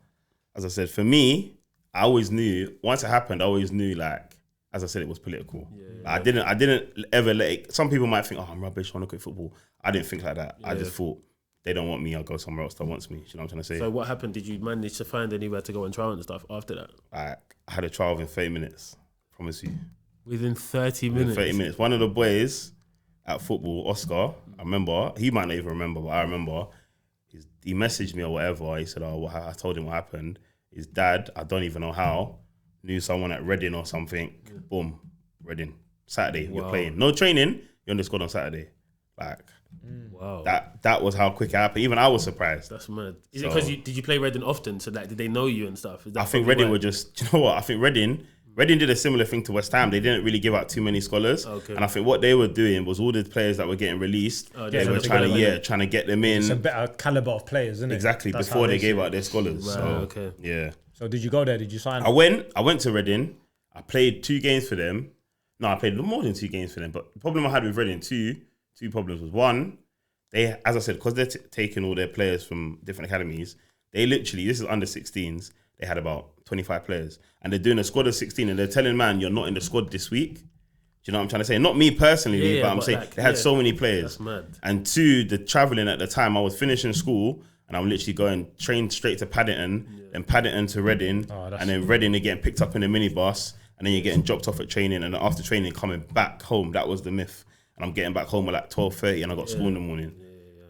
as I said, for me, I always knew, once it happened, I always knew, like, as I said, it was political. I didn't ever let it, some people might think, oh, I'm rubbish, I want to quit football. I didn't think like that. I just thought, they don't want me, I'll go somewhere else that wants me. You know what I'm trying to say? So what happened? Did you manage to find anywhere to go and trial and stuff after that? I had a trial within 30 minutes, promise you. Within 30 minutes? Within 30 minutes. One of the boys at football, Oscar, I remember, he might not even remember, but I remember, he messaged me or whatever. He said, I told him what happened. His dad, I don't even know how, knew someone at Reading or something. Boom, Reading. Saturday, you're playing. No training, you're on the squad on Saturday. Like, wow. That was how quick it happened. Even I was surprised. That's mad. Is it because did you play Reading often? So did they know you and stuff? I think Reading were just, do you know what? I think Reading did a similar thing to West Ham. They didn't really give out too many scholars. And I think what they were doing was all the players that were getting released, they were trying to get them in. It's a better caliber of players, isn't it? Exactly, before they gave out their scholars. Right, so, yeah. So did you go there? Did you sign? I went to Reading. I played 2 games for them. No, I played more than 2 games for them. But the problem I had with Reading, two problems was, one, they, as I said, because they're taking all their players from different academies, they literally, this is under 16s, they had about 25 players. And they're doing a squad of 16 and they're telling, man, you're not in the squad this week. Do you know what I'm trying to say? Not me personally, but I'm saying they had so many players. That's mad. And 2, the travelling at the time, I was finishing school and I'm literally going train straight to Paddington, then Paddington to Reading, and then Reading they're getting picked up in a minibus, and then you're getting dropped off at training, and after training coming back home. That was the myth. And I'm getting back home at like 12:30 and I got school in the morning.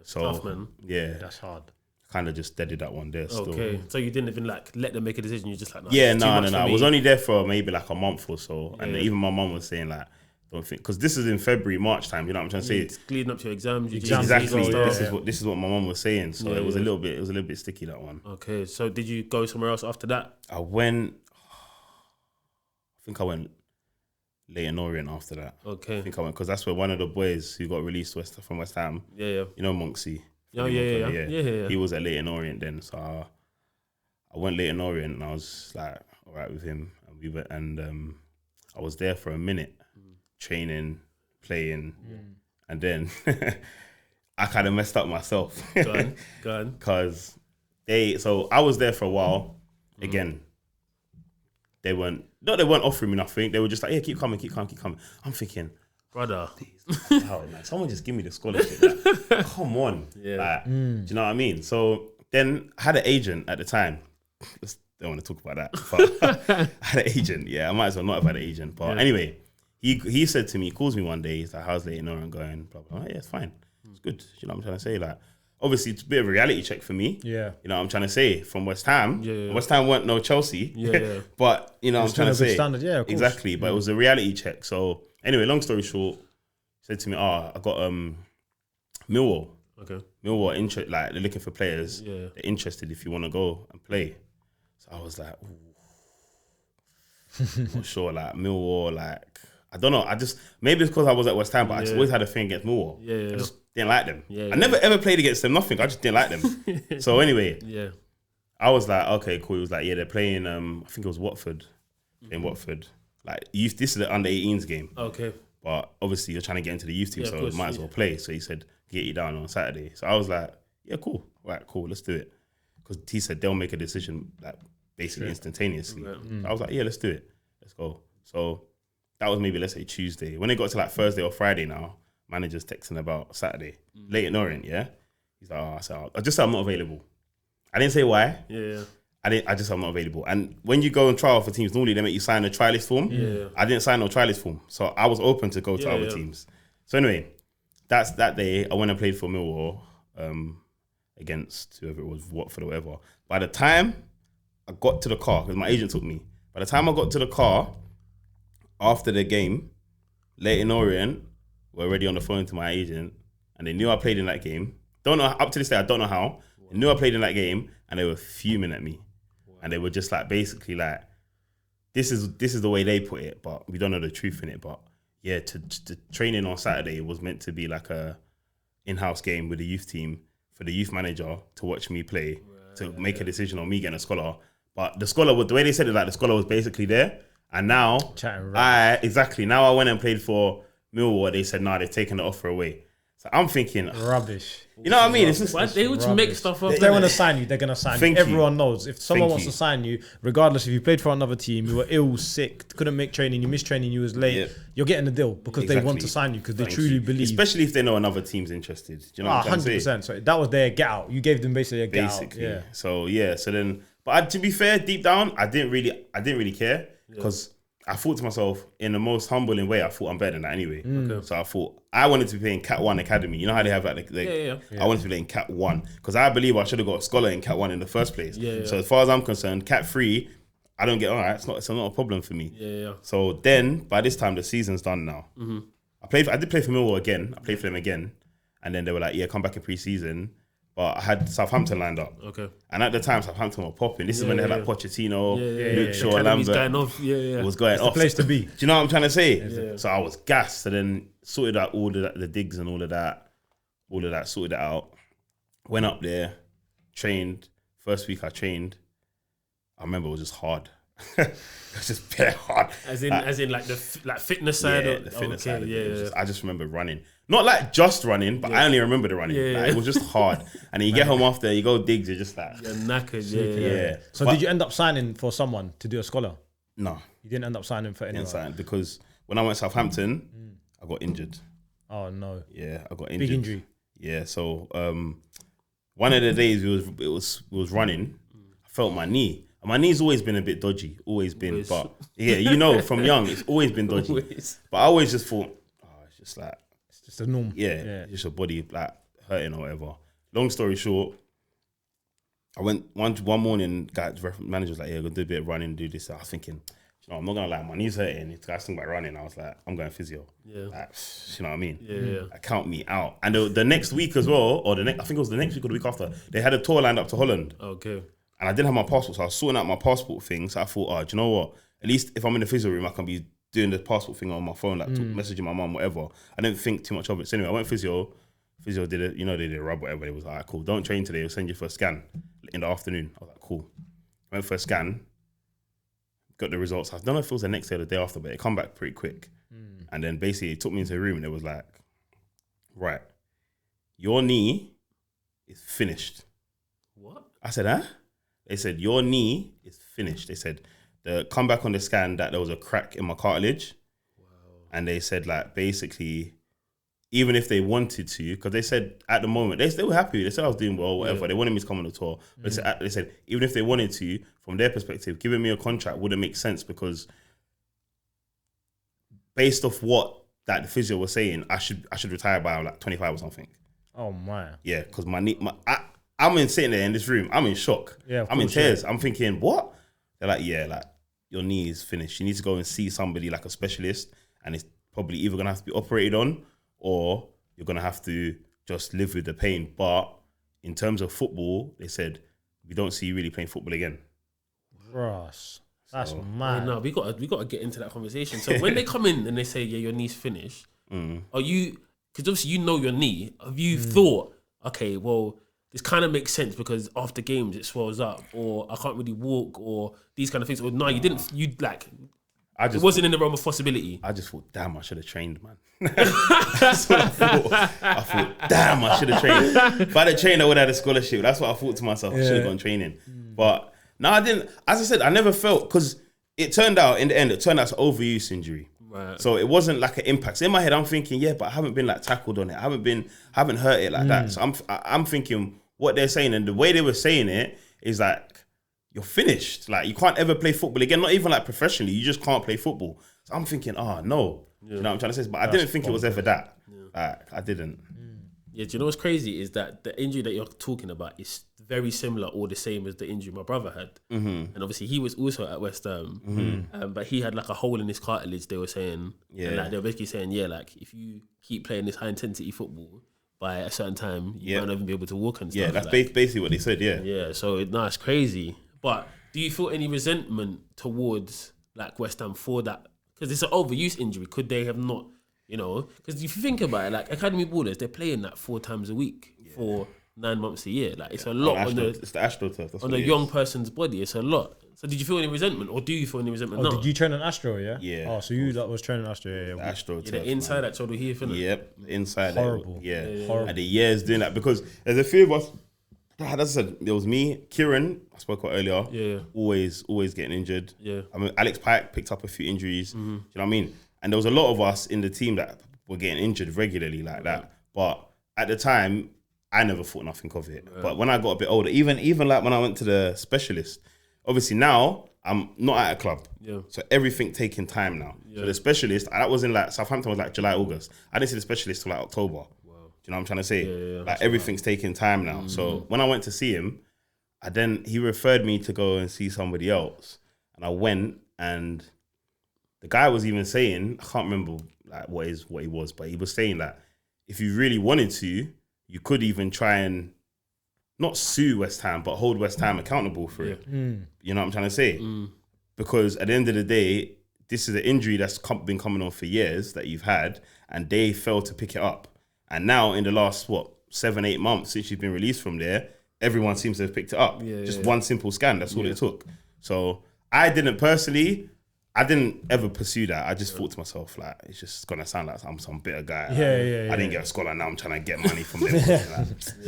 So tough, man. Yeah. That's hard. Kind of just deaded that one there still. Okay. So you didn't even like let them make a decision, you just like, no. I was only there for maybe like a month or so. And even my mum was saying like, don't think, because this is in February, March time, you know what I'm trying to say? It's leading up to your exams. Exactly. This is what my mum was saying. So it was a little bit sticky, that one. Okay. So did you go somewhere else after that? I think I went Leighton Orient after that. Okay. I think I went, because that's where one of the boys who got released from West Ham. Yeah. You know Monksy? Oh, yeah. He was at Leighton Orient then. So I went Leighton Orient and I was like, all right with him. And we went, and I was there for a minute. Training, playing, and then I kind of messed up myself. Go on. Because so I was there for a while. Again, they weren't offering me nothing. They were just like, yeah, keep coming. I'm thinking, brother, man, someone just give me the scholarship. Like, come on. Yeah. Like, do you know what I mean? So then I had an agent at the time. Don't want to talk about that. But I had an agent. Yeah, I might as well not have had an agent. But anyway, he said to me, he calls me one day, he's like, how's Leighton Orient going? Blah, blah, blah. Yeah, it's fine. It's good. You know what I'm trying to say? Like, obviously, it's a bit of a reality check for me. Yeah. You know what I'm trying to say? From West Ham. Yeah. West Ham weren't no Chelsea. Yeah. But, you know what I'm trying to say? Standard, yeah, of course. Exactly. But it was a reality check. So, anyway, long story short, he said to me, I got Millwall. Okay. Millwall, like, they're looking for players. Yeah. They're interested if you want to go and play. So I was like, ooh. Not sure, like, Millwall, like, I don't know. Maybe it's because I was at West Ham, but I just always had a thing against Millwall. Yeah. I just didn't like them. Yeah. I never ever played against them, nothing. I just didn't like them. So anyway, I was like, okay, cool. He was like, yeah, they're playing, I think it was Watford. In Watford. Like, this is the under 18s game. Okay. But obviously you're trying to get into the youth team, so course, might as well play. So he said, get you down on Saturday. So I was like, yeah, cool. Right, cool, let's do it. Because he said they'll make a decision like basically instantaneously. So I was like, yeah, let's do it. Let's go. So that was maybe, let's say, Tuesday. When it got to like Thursday or Friday now, manager's texting about Saturday. Leighton Orient, yeah? He's like, I just said I'm not available. I didn't say why. Yeah. I'm not available. And when you go and trial for teams, normally they make you sign a trialist form. Yeah. I didn't sign no trialist form, so I was open to go to other teams. So anyway, that's that day. I went and played for Millwall against whoever it was, Watford or whatever. By the time I got to the car, because my agent took me. By the time I got to the car after the game, Leyton Orient were already on the phone to my agent, and they knew I played in that game. Don't know, up to this day, I don't know how. They knew I played in that game, and they were fuming at me. And they were just like, basically like, this is the way they put it, but we don't know the truth in it. But yeah, to training on Saturday was meant to be like a in-house game with the youth team for the youth manager to watch me play, to make a decision on me getting a scholar. But the scholar, the way they said it, like the scholar was basically there. And now, now I went and played for Millwall. They said, they've taken the offer away. So I'm thinking, rubbish. You know what I mean? It's just they would just make stuff up. If they want to sign you, they're gonna sign you. Everyone knows. If someone wants to sign you, regardless if you played for another team, you were ill, sick, couldn't make training, you missed training, you was late, you're getting the deal because they want to sign you because they truly believe. Especially if they know another team's interested. Do you know what I'm saying? 100%. So that was their get out. You gave them basically a get out. Yeah. So then, but to be fair, deep down, I didn't really care because I thought to myself, in the most humbling way, I thought I'm better than that anyway. Okay. So I thought I wanted to be playing Cat 1 Academy. You know how they have like I wanted to be playing Cat 1 because I believe I should have got a scholar in Cat 1 in the first place. So as far as I'm concerned, Cat 3, I don't get, all right, it's not a problem for me. So then, by this time, the season's done now. I did play for Millwall again. I played for them again. And then they were like, come back in pre-season. But I had Southampton lined up. Okay. And at the time, Southampton were popping. This is when they had like Pochettino, Luke Shaw, Lambert. It was going off. The place to be. Do you know what I'm trying to say? So I was gassed. So then sorted out all the digs and all of that, sorted it out. Went up there, trained. First week I trained. I remember it was just hard. It was just bare hard. As in like the fitness side. Yeah, the fitness side. I just remember running. Not like just running, but I only remember the running. It was just hard. And then you get home after, you go digs, you're just like... You're knackered, So did you end up signing for someone to do a scholar? No. You didn't end up signing for anyone? I didn't sign because when I went to Southampton, I got injured. Oh, no. Yeah, I got injured. Big injury? Yeah, so one of the days we was running, I felt my knee. And my knee's always been a bit dodgy, always. But yeah, from young, it's always been dodgy. But I always just thought, it's just like... It's a normal. Yeah, just your body like hurting or whatever. Long story short, I went one morning, manager was like, go do a bit of running, do this. I was thinking, I'm not gonna lie, my knee's hurting. It's guys think about running. I was like, I'm going physio. Yeah. Like, you know what I mean? Yeah. Like, count me out. And the next week as well, I think it was the next week or the week after, they had a tour lined up to Holland. Okay. And I didn't have my passport, so I was sorting out my passport thing. So I thought, do you know what? At least if I'm in the physio room, I can be doing the passport thing on my phone, like messaging my mum, whatever. I didn't think too much of it. So anyway, I went physio. Physio did it, they did a rub, whatever. It was like, cool, don't train today. We'll send you for a scan in the afternoon. I was like, cool. Went for a scan, got the results. I don't know if it was the next day or the day after, but it come back pretty quick. And then basically it took me into a room and it was like, right, your knee is finished. What? I said, huh? They said, your knee is finished. They said, come back on the scan that there was a crack in my cartilage. Wow. And they said, like, basically, even if they wanted to, because they said at the moment, they were happy. They said I was doing well, whatever. They wanted me to come on the tour. But they said, even if they wanted to, from their perspective, giving me a contract wouldn't make sense because based off what that the physio was saying, I should retire by like 25 or something. Oh, my. Yeah, because my knee, I'm sitting there in this room, I'm in shock. Yeah, I'm in tears. I'm thinking, what? They're like, like, your knee is finished. You need to go and see somebody like a specialist, and it's probably either going to have to be operated on or you're going to have to just live with the pain. But in terms of football, they said, we don't see you really playing football again. Ross, that's mad. No, we got to get into that conversation. So when they come in and they say, your knee's finished, are you, because obviously your knee, have you thought, okay, well, this kind of makes sense because after games it swells up, or I can't really walk, or these kind of things. Or no, you didn't. It wasn't in the realm of possibility. I just thought, damn, I should have trained, man. That's what I thought. I thought, damn, I should have trained. If I had trained, I would have had a scholarship. That's what I thought to myself. I should have gone training. But no, I didn't. As I said, I never felt, because it turned out in the end, it's an overuse injury. Right. So it wasn't like an impact. So in my head, I'm thinking, but I haven't been like tackled on it. I haven't hurt it like that. So I'm thinking what they're saying, and the way they were saying it is like, you're finished. Like, you can't ever play football again, not even like professionally. You just can't play football. So I'm thinking, no. You know what I'm trying to say? But I didn't think it was ever that. Like, I didn't. Yeah, do you know what's crazy is that the injury that you're talking about is very similar or the same as the injury my brother had. And obviously he was also at West Ham, but he had like a hole in his cartilage, they were saying. And like, they were basically saying, like, if you keep playing this high intensity football, by a certain time, you might not even be able to walk and stuff. Yeah, that's like. basically what they said, Yeah, so it's crazy. But do you feel any resentment towards like West Ham for that? Because it's an overuse injury. Could they have not, because if you think about it, like academy ballers, they're playing that 4 times a week for 9 months a year. Like, it's a lot it's the AstroTurf. On a young person's body. It's a lot. So did you feel any resentment, or do you feel any resentment now? Did you train on Astro, yeah? Yeah. Oh, so you was training on Astro, yeah. AstroTurf. The inside at Chodo Heath, innit? Yep, inside. Horrible. Horrible. And the years doing that, because there's a few of us. As I said, there was me, Kieran, I spoke about earlier. Yeah. Always getting injured. Yeah. I mean, Alex Pike picked up a few injuries. Do you know what I mean? And there was a lot of us in the team that were getting injured regularly like that. But at the time, I never thought nothing of it. But when I got a bit older, even like when I went to the specialist, obviously now I'm not at a club. Yeah. So everything taking time now. Yeah. So the specialist, that was in like Southampton was like July, August. I didn't see the specialist till like October. Wow. Do you know what I'm trying to say? Yeah, like everything's taking time now. So when I went to see him, he referred me to go and see somebody else. And I went, and the guy was even saying, I can't remember like what he was, but he was saying that if you really wanted to, you could even try and not sue West Ham, but hold West Ham accountable for it. You know what I'm trying to say? Because at the end of the day, this is an injury that's been coming on for years that you've had, and they failed to pick it up. And now in the last, 7-8 months since you've been released from there, everyone seems to have picked it up. Just one simple scan, that's all it took. So I didn't ever pursue that. I just thought to myself, like, it's just gonna sound like I'm some bitter guy. I didn't get a scholar, now I'm trying to get money from them.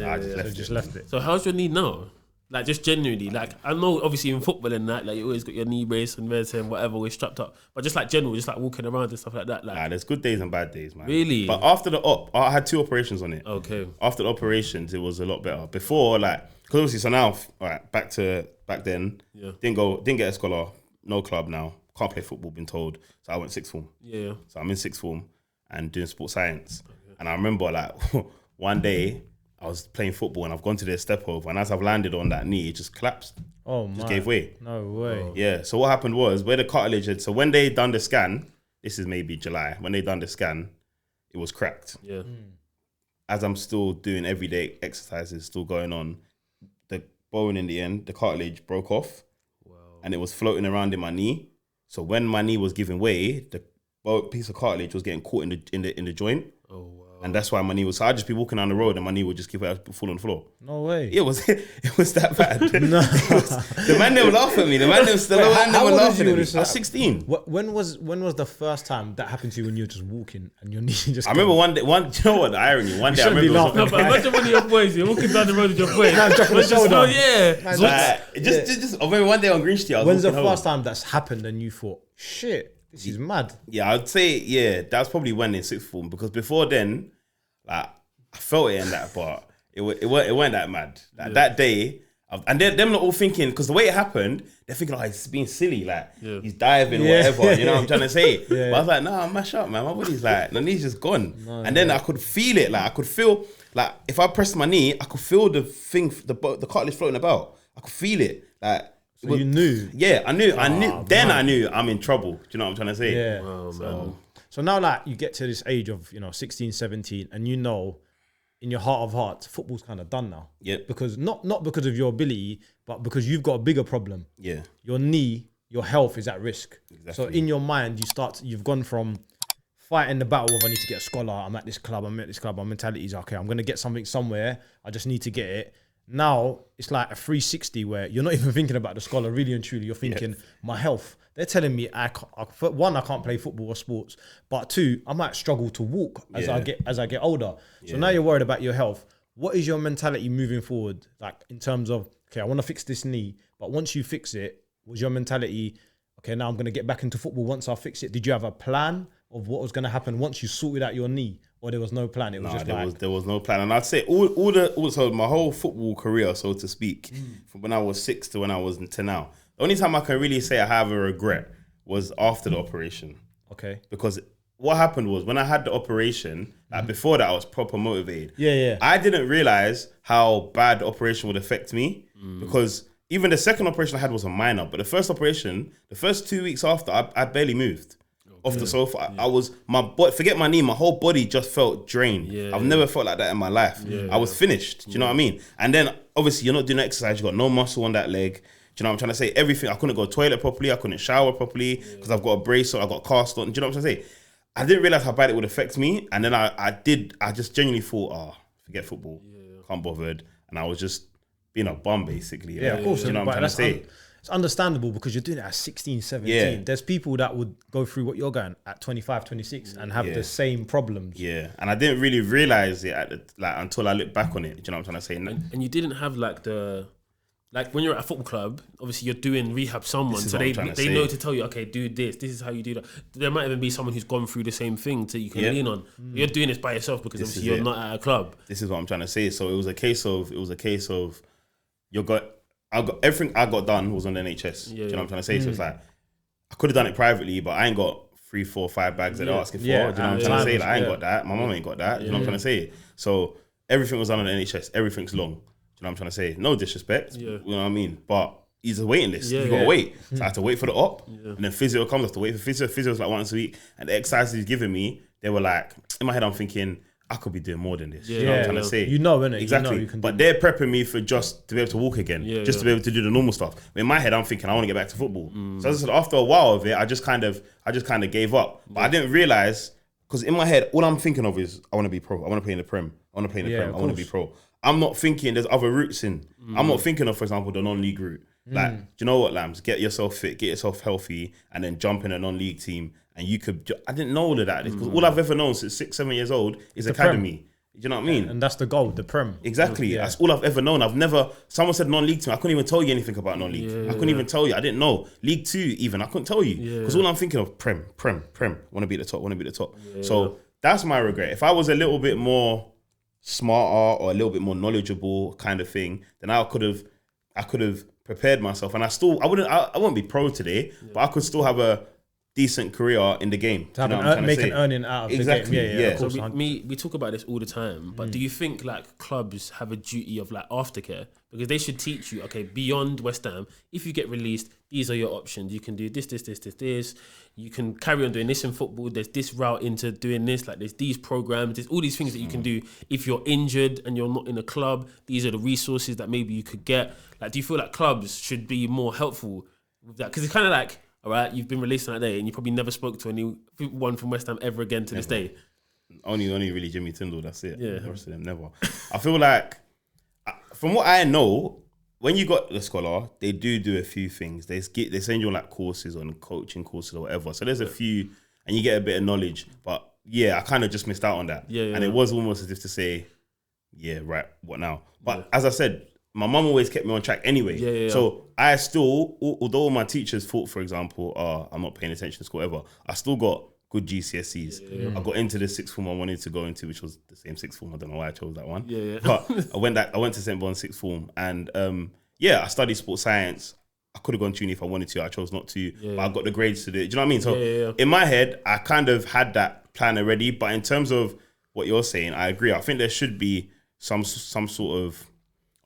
I just left it. So how's your knee now? Like, just genuinely, like, I know obviously in football and that, like, you always got your knee brace and medicine, whatever, always strapped up. But just like general, just like walking around and stuff like that. Like, there's good days and bad days, man. Really? But after the I had 2 operations on it. Okay. After the operations, it was a lot better. Before, like, because obviously, so now, all right, back then, didn't get a scholar, no club now, can't play football, been told. So I went 6th form. Yeah. So I'm in 6th form and doing sports science. Okay. And I remember, like, one day, I was playing football and I've gone to the step over, and as I've landed on that knee, it just collapsed. Oh, just gave way. No way. Yeah. So what happened was, where the cartilage had, so when they done the scan, this is maybe July, when they done the scan, it was cracked. Yeah. As I'm still doing everyday exercises, still going on, the bone in the end, the cartilage broke off. Wow. And it was floating around in my knee. So when my knee was giving way, the piece of cartilage was getting caught in the joint. Oh, wow. And that's why my knee was. So I'd just be walking down the road and my knee would just give out, fall on the floor. No way. It was that bad. No. The man didn't laugh at me. The man didn't laugh at me. I was 16. When was the first time that happened to you, when you were just walking and your knee just? I remember one day. Do you know what the irony? One day I remember. No, but imagine one of your boys. You're walking down the road with your boy. Dropping the shoulder. Just. I remember one day on Green Street. When's the first time that's happened and you thought, shit, this is mad? Yeah, I'd say that's probably when in 6th form, because before then, like, I felt it in that, but it weren't that mad. Like, that day, and them not all thinking, because the way it happened, they're thinking, he's being silly, like he's diving, whatever. You know what I'm trying to say? But I was like, nah, mash up, man. My body's like, my knee's just gone. And then I could feel it, like I could feel, like if I pressed my knee, I could feel the thing, the cartilage floating about. I could feel it, like. So you knew? Yeah, I knew. Then I knew I'm in trouble. Do you know what I'm trying to say? Yeah. Oh, so now, like, you get to this age of 16, 17, and in your heart of hearts, football's kind of done now. Yeah. Because not because of your ability, but because you've got a bigger problem. Yeah. Your knee, your health is at risk. Exactly. So in your mind, you've gone from fighting the battle of, I need to get a scholar, I'm at this club, my mentality is, okay, I'm going to get something somewhere, I just need to get it. Now it's like a 360 where you're not even thinking about the scholar, really and truly. You're thinking, my health. They're telling me I can't play football or sports, but 2, I might struggle to walk as I get older. So now you're worried about your health. What is your mentality moving forward? Like, in terms of, okay, I want to fix this knee, but once you fix it, was your mentality, okay, now I'm going to get back into football once I fix it? Did you have a plan of what was going to happen once you sorted out your knee? or there was no plan? It was just there was no plan, and I'd say so my whole football career, so to speak, from when I was 6 to when I was to now. The only time I can really say I have a regret was after the operation. Okay. Because what happened was when I had the operation, like before that, I was proper motivated. Yeah. I didn't realize how bad the operation would affect me because even the second operation I had was a minor, but the first operation, the first 2 weeks after, I barely moved off the sofa. I was, forget my knee, my whole body just felt drained. I've never felt like that in my life. I was finished. Do you know what I mean? And then obviously you're not doing exercise, you got no muscle on that leg. Do you know what I'm trying to say? Everything, I couldn't go to the toilet properly, I couldn't shower properly because I've got a brace on, I got a cast on. Do you know what I'm trying to say? I didn't realize how bad it would affect me. And then I just genuinely thought, forget football, can't bothered. And I was just being a bum basically. Yeah, of course. Do you know what I'm trying to say? It's understandable because you're doing it at 16, 17. Yeah. There's people that would go through what you're going at 25, 26 and have the same problems. Yeah, and I didn't really realize it until I looked back on it. Do you know what I'm trying to say? And you didn't have like when you're at a football club, obviously you're doing rehab someone, so they know to tell you, okay, do this. This is how you do that. There might even be someone who's gone through the same thing that you can lean on. You're doing this by yourself because obviously you're not at a club. This is what I'm trying to say. So it was a case of I got everything I got done was on the NHS. Do you know what I'm trying to say? So it's like I could have done it privately, but I ain't got 3, 4, 5 bags that they're asking for. Do you know what I'm trying to say? Like I ain't got that. My mum ain't got that. Do you know what I'm trying to say? So everything was done on the NHS. Everything's long. You know what I'm trying to say? No disrespect. You know what I mean? But he's a waiting list. You gotta wait. So I had to wait for the op. And then physio comes, I have to wait for physio. Physio's like once a week. And the exercises he's giving me, they were like, in my head I'm thinking, I could be doing more than this. You know what I'm trying to say? You know, innit? Exactly. You know but they're prepping me for just to be able to walk again. To be able to do the normal stuff. But in my head I'm thinking I want to get back to football. So as I said, after a while of it, I just kind of gave up. But I didn't realize, because in my head, all I'm thinking of is I want to be pro. I want to play in the Prem. I want to play in the Prem. I want to be pro. I'm not thinking there's other routes in. I'm not thinking of, for example, the non-league route. Like, do you know what, Lambs? Get yourself fit, get yourself healthy, and then jump in a non-league team. And you could, I didn't know all of that. Because all I've ever known since 6, 7 years old is academy. Do you know what I mean? And that's the goal, the Prem. Exactly. That's all I've ever known. Someone said non-league team. I couldn't even tell you anything about non-league. I couldn't even tell you. I didn't know. League 2 even. I couldn't tell you. Because all I'm thinking of, Prem. Want to be at the top. So that's my regret. If I was a little bit more smarter or a little bit more knowledgeable kind of thing, then I could have prepared myself. And I wouldn't be pro today, but I could still have a decent career in the game. To have make an earning out of the game. Yeah. Of course. So we talk about this all the time, but do you think like clubs have a duty of like aftercare? Because they should teach you, okay, beyond West Ham, if you get released, these are your options. You can do this. You can carry on doing this in football. There's this route into doing this. Like there's these programs. There's all these things that you can do. If you're injured and you're not in a club, these are the resources that maybe you could get. Like, do you feel like clubs should be more helpful with that? Because it's kind of like, all right, you've been released on that day and you probably never spoke to anyone from West Ham ever again to this day. Only really Jimmy Tyndall, that's it. The rest of them, never. I feel like, from what I know, when you got the scholar, they do a few things. They send you on like courses, on coaching courses or whatever. So there's a few, and you get a bit of knowledge. But I kind of just missed out on that. And it was almost as if to say, right, what now? But as I said, my mum always kept me on track anyway. So I still, although my teachers thought, for example, I'm not paying attention to school ever, I still got good GCSEs. I got into the sixth form I wanted to go into, which was the same sixth form. I don't know why I chose that one. But I went to St. Bond's sixth form, and I studied sports science. I could have gone to uni if I wanted to. I chose not to, but I got the grades to do it. Do you know what I mean? So in my head, I kind of had that plan already. But in terms of what you're saying, I agree. I think there should be some sort of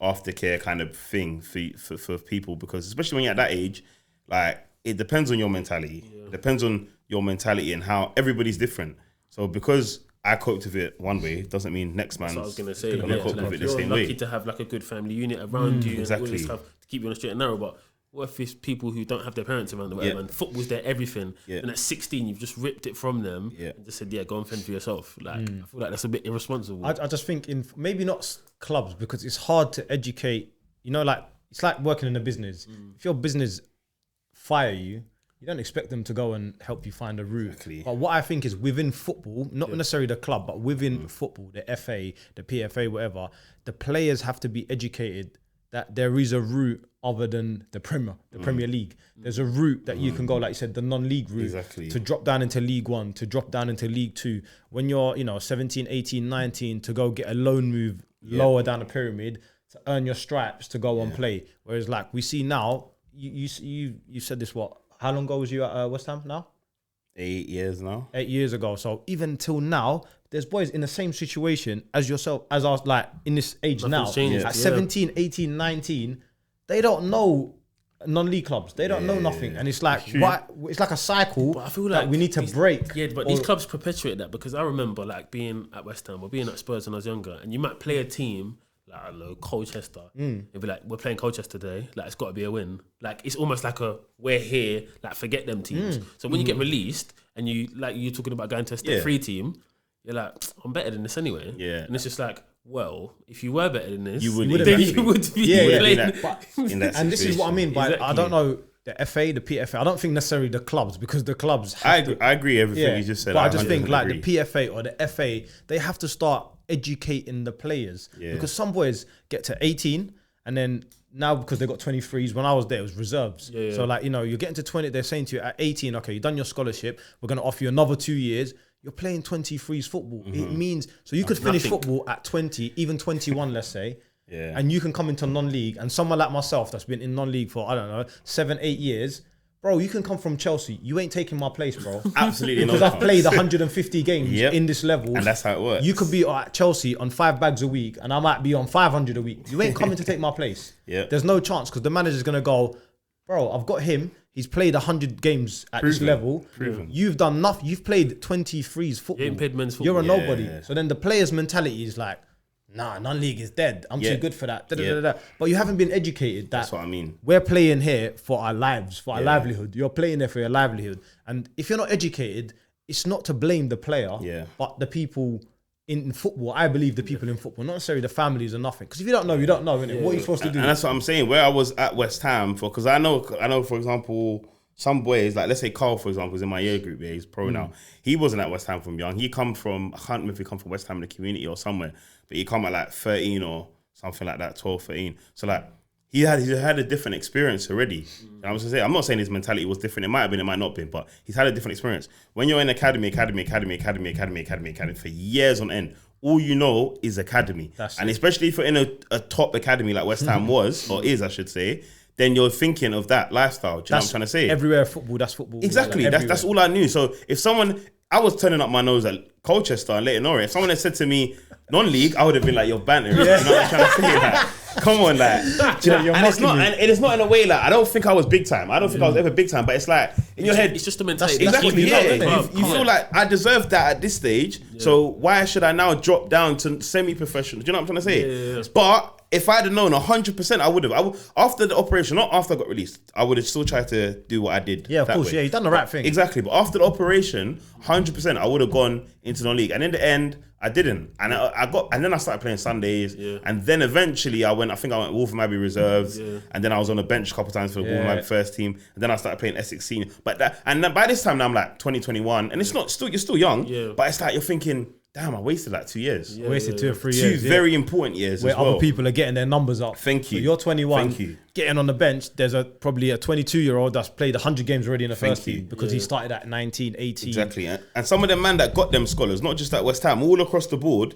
aftercare kind of thing for people, because especially when you're at that age, like it depends on your mentality. It depends on your mentality and how everybody's different. So because I coped with it one way doesn't mean next man's going to say. Gonna cope with it the same way. You're lucky to have like a good family unit around you and all this stuff to keep you on the straight and narrow. But what if it's people who don't have their parents around the way, and football's their everything, and at 16 you've just ripped it from them and just said, go and fend for yourself. Like I feel like that's a bit irresponsible. I just think maybe not clubs, because it's hard to educate. You know, like it's like working in a business. If your business fire you, you don't expect them to go and help you find a route. Exactly. But what I think is within football, not necessarily the club, but within football, the FA, the PFA, whatever, the players have to be educated that there is a route other than the Premier League. There's a route that you can go, like you said, the non-league route, to drop down into League One, to drop down into League Two. When you're, 17, 18, 19, to go get a loan move lower down the pyramid, to earn your stripes, to go and play. Whereas like we see now, you said this, how long ago was you at West Ham now? 8 years now. 8 years ago. So even till now, there's boys in the same situation as yourself, as I was like in this age now. At 17, 18, 19, they don't know non-league clubs. They don't know nothing. And it's like, it's like a cycle but I feel like we need to break. Yeah, but these clubs perpetuate that, because I remember like being at West Ham or being at Spurs when I was younger, and you might play a team like, I don't know, Colchester. It'd be like, we're playing Colchester today. Like, it's got to be a win. Like, it's almost like we're here. Like, forget them teams. So when you get released and you're talking about going to a step 3 team, you're like, I'm better than this anyway. Yeah. And it's just like, well, if you were better than this, you would be playing. In that and this is what I mean by Exactly. I don't know the FA, the PFA. I don't think necessarily the clubs, because the clubs. I agree everything you just said. But I just think like the PFA or the FA, they have to start educating the players, because some boys get to 18 and then now because they got 23s. When I was there, it was reserves. So like, you're getting to 20. They're saying to you at 18, okay, you've done your scholarship. We're going to offer you another 2 years. You're playing 23s football. It means, so you could finish football at 20, even 21, let's say. And you can come into non-league, and someone like myself that's been in non-league for, I don't know, 7, 8 years, bro, you can come from Chelsea. You ain't taking my place, bro. Absolutely not. Because I've played 150 games in this level. And that's how it works. You could be at Chelsea on 5 bags a week, and I might be on 500 a week. You ain't coming to take my place. There's no chance, because the manager's going to go, bro, I've got him. He's played 100 games at this level. You've done nothing. You've played 23s football. You ain't played men's football. You're a nobody. So then the player's mentality is like, nah, non-league is dead. I'm too good for that. But you haven't been educated that. That's what I mean. We're playing here for our lives, for our livelihood. You're playing there for your livelihood. And if you're not educated, it's not to blame the player, but the people in football. I believe the people in football, not necessarily the families or nothing. Because if you don't know, you don't know, innit? What are you supposed to do? And that's what I'm saying. Where I was at West Ham, because I know, for example, some boys, like let's say Carl, for example, is in my year group. He's pro now. He wasn't at West Ham from young. He come from, I can't remember if he come from West Ham in the community or somewhere, but he come at like 13 or something like that, 12, 13. So like, he had a different experience already. I was gonna say, I'm not saying his mentality was different. It might have been, it might not been, but he's had a different experience. When you're in academy for years on end, all you know is academy. And especially if you're in a top academy like West Ham was, or is, I should say, then you're thinking of that lifestyle. Do you know what I'm trying to say? Everywhere football, that's football. Exactly. Like that's all I knew. So if someone, I was turning up my nose at Colchester and Leighton Orient. If someone had said to me, non-league, I would have been like, you're bantering. You know what I'm trying to say? Like, come on, like. Do you know? And it's not in a way like, I don't think I was big time. I don't think I was ever big time, but it's like, in your head. It's just a mentality. Exactly, You feel like I deserve that at this stage, so why should I now drop down to semi-professional? Do you know what I'm trying to say? But if I'd have known 100%, I would have. After the operation, not after I got released, I would have still tried to do what I did. Yeah, of course. Way. Yeah, you've done the right thing. Exactly. But after the operation, 100%, I would have gone into non-league. And in the end, I didn't. And and then I started playing Sundays. And then eventually I went Wolverhampton Abbey reserves. And then I was on the bench a couple of times for the Wolverhampton Abbey first team. And then I started playing Essex senior. But by this time now I'm like 2021. And it's not you're still young. But it's like you're thinking, damn, I wasted like 2 years. Wasted 2 or 3 years. 2 very important years where as well. other people are getting their numbers up. Thank you. So you're 21. Thank you. Getting on the bench, there's probably a 22-year-old that's played 100 games already in the first team because he started at 19, 18. Exactly. And some of them man that got them scholars, not just at West Ham, all across the board,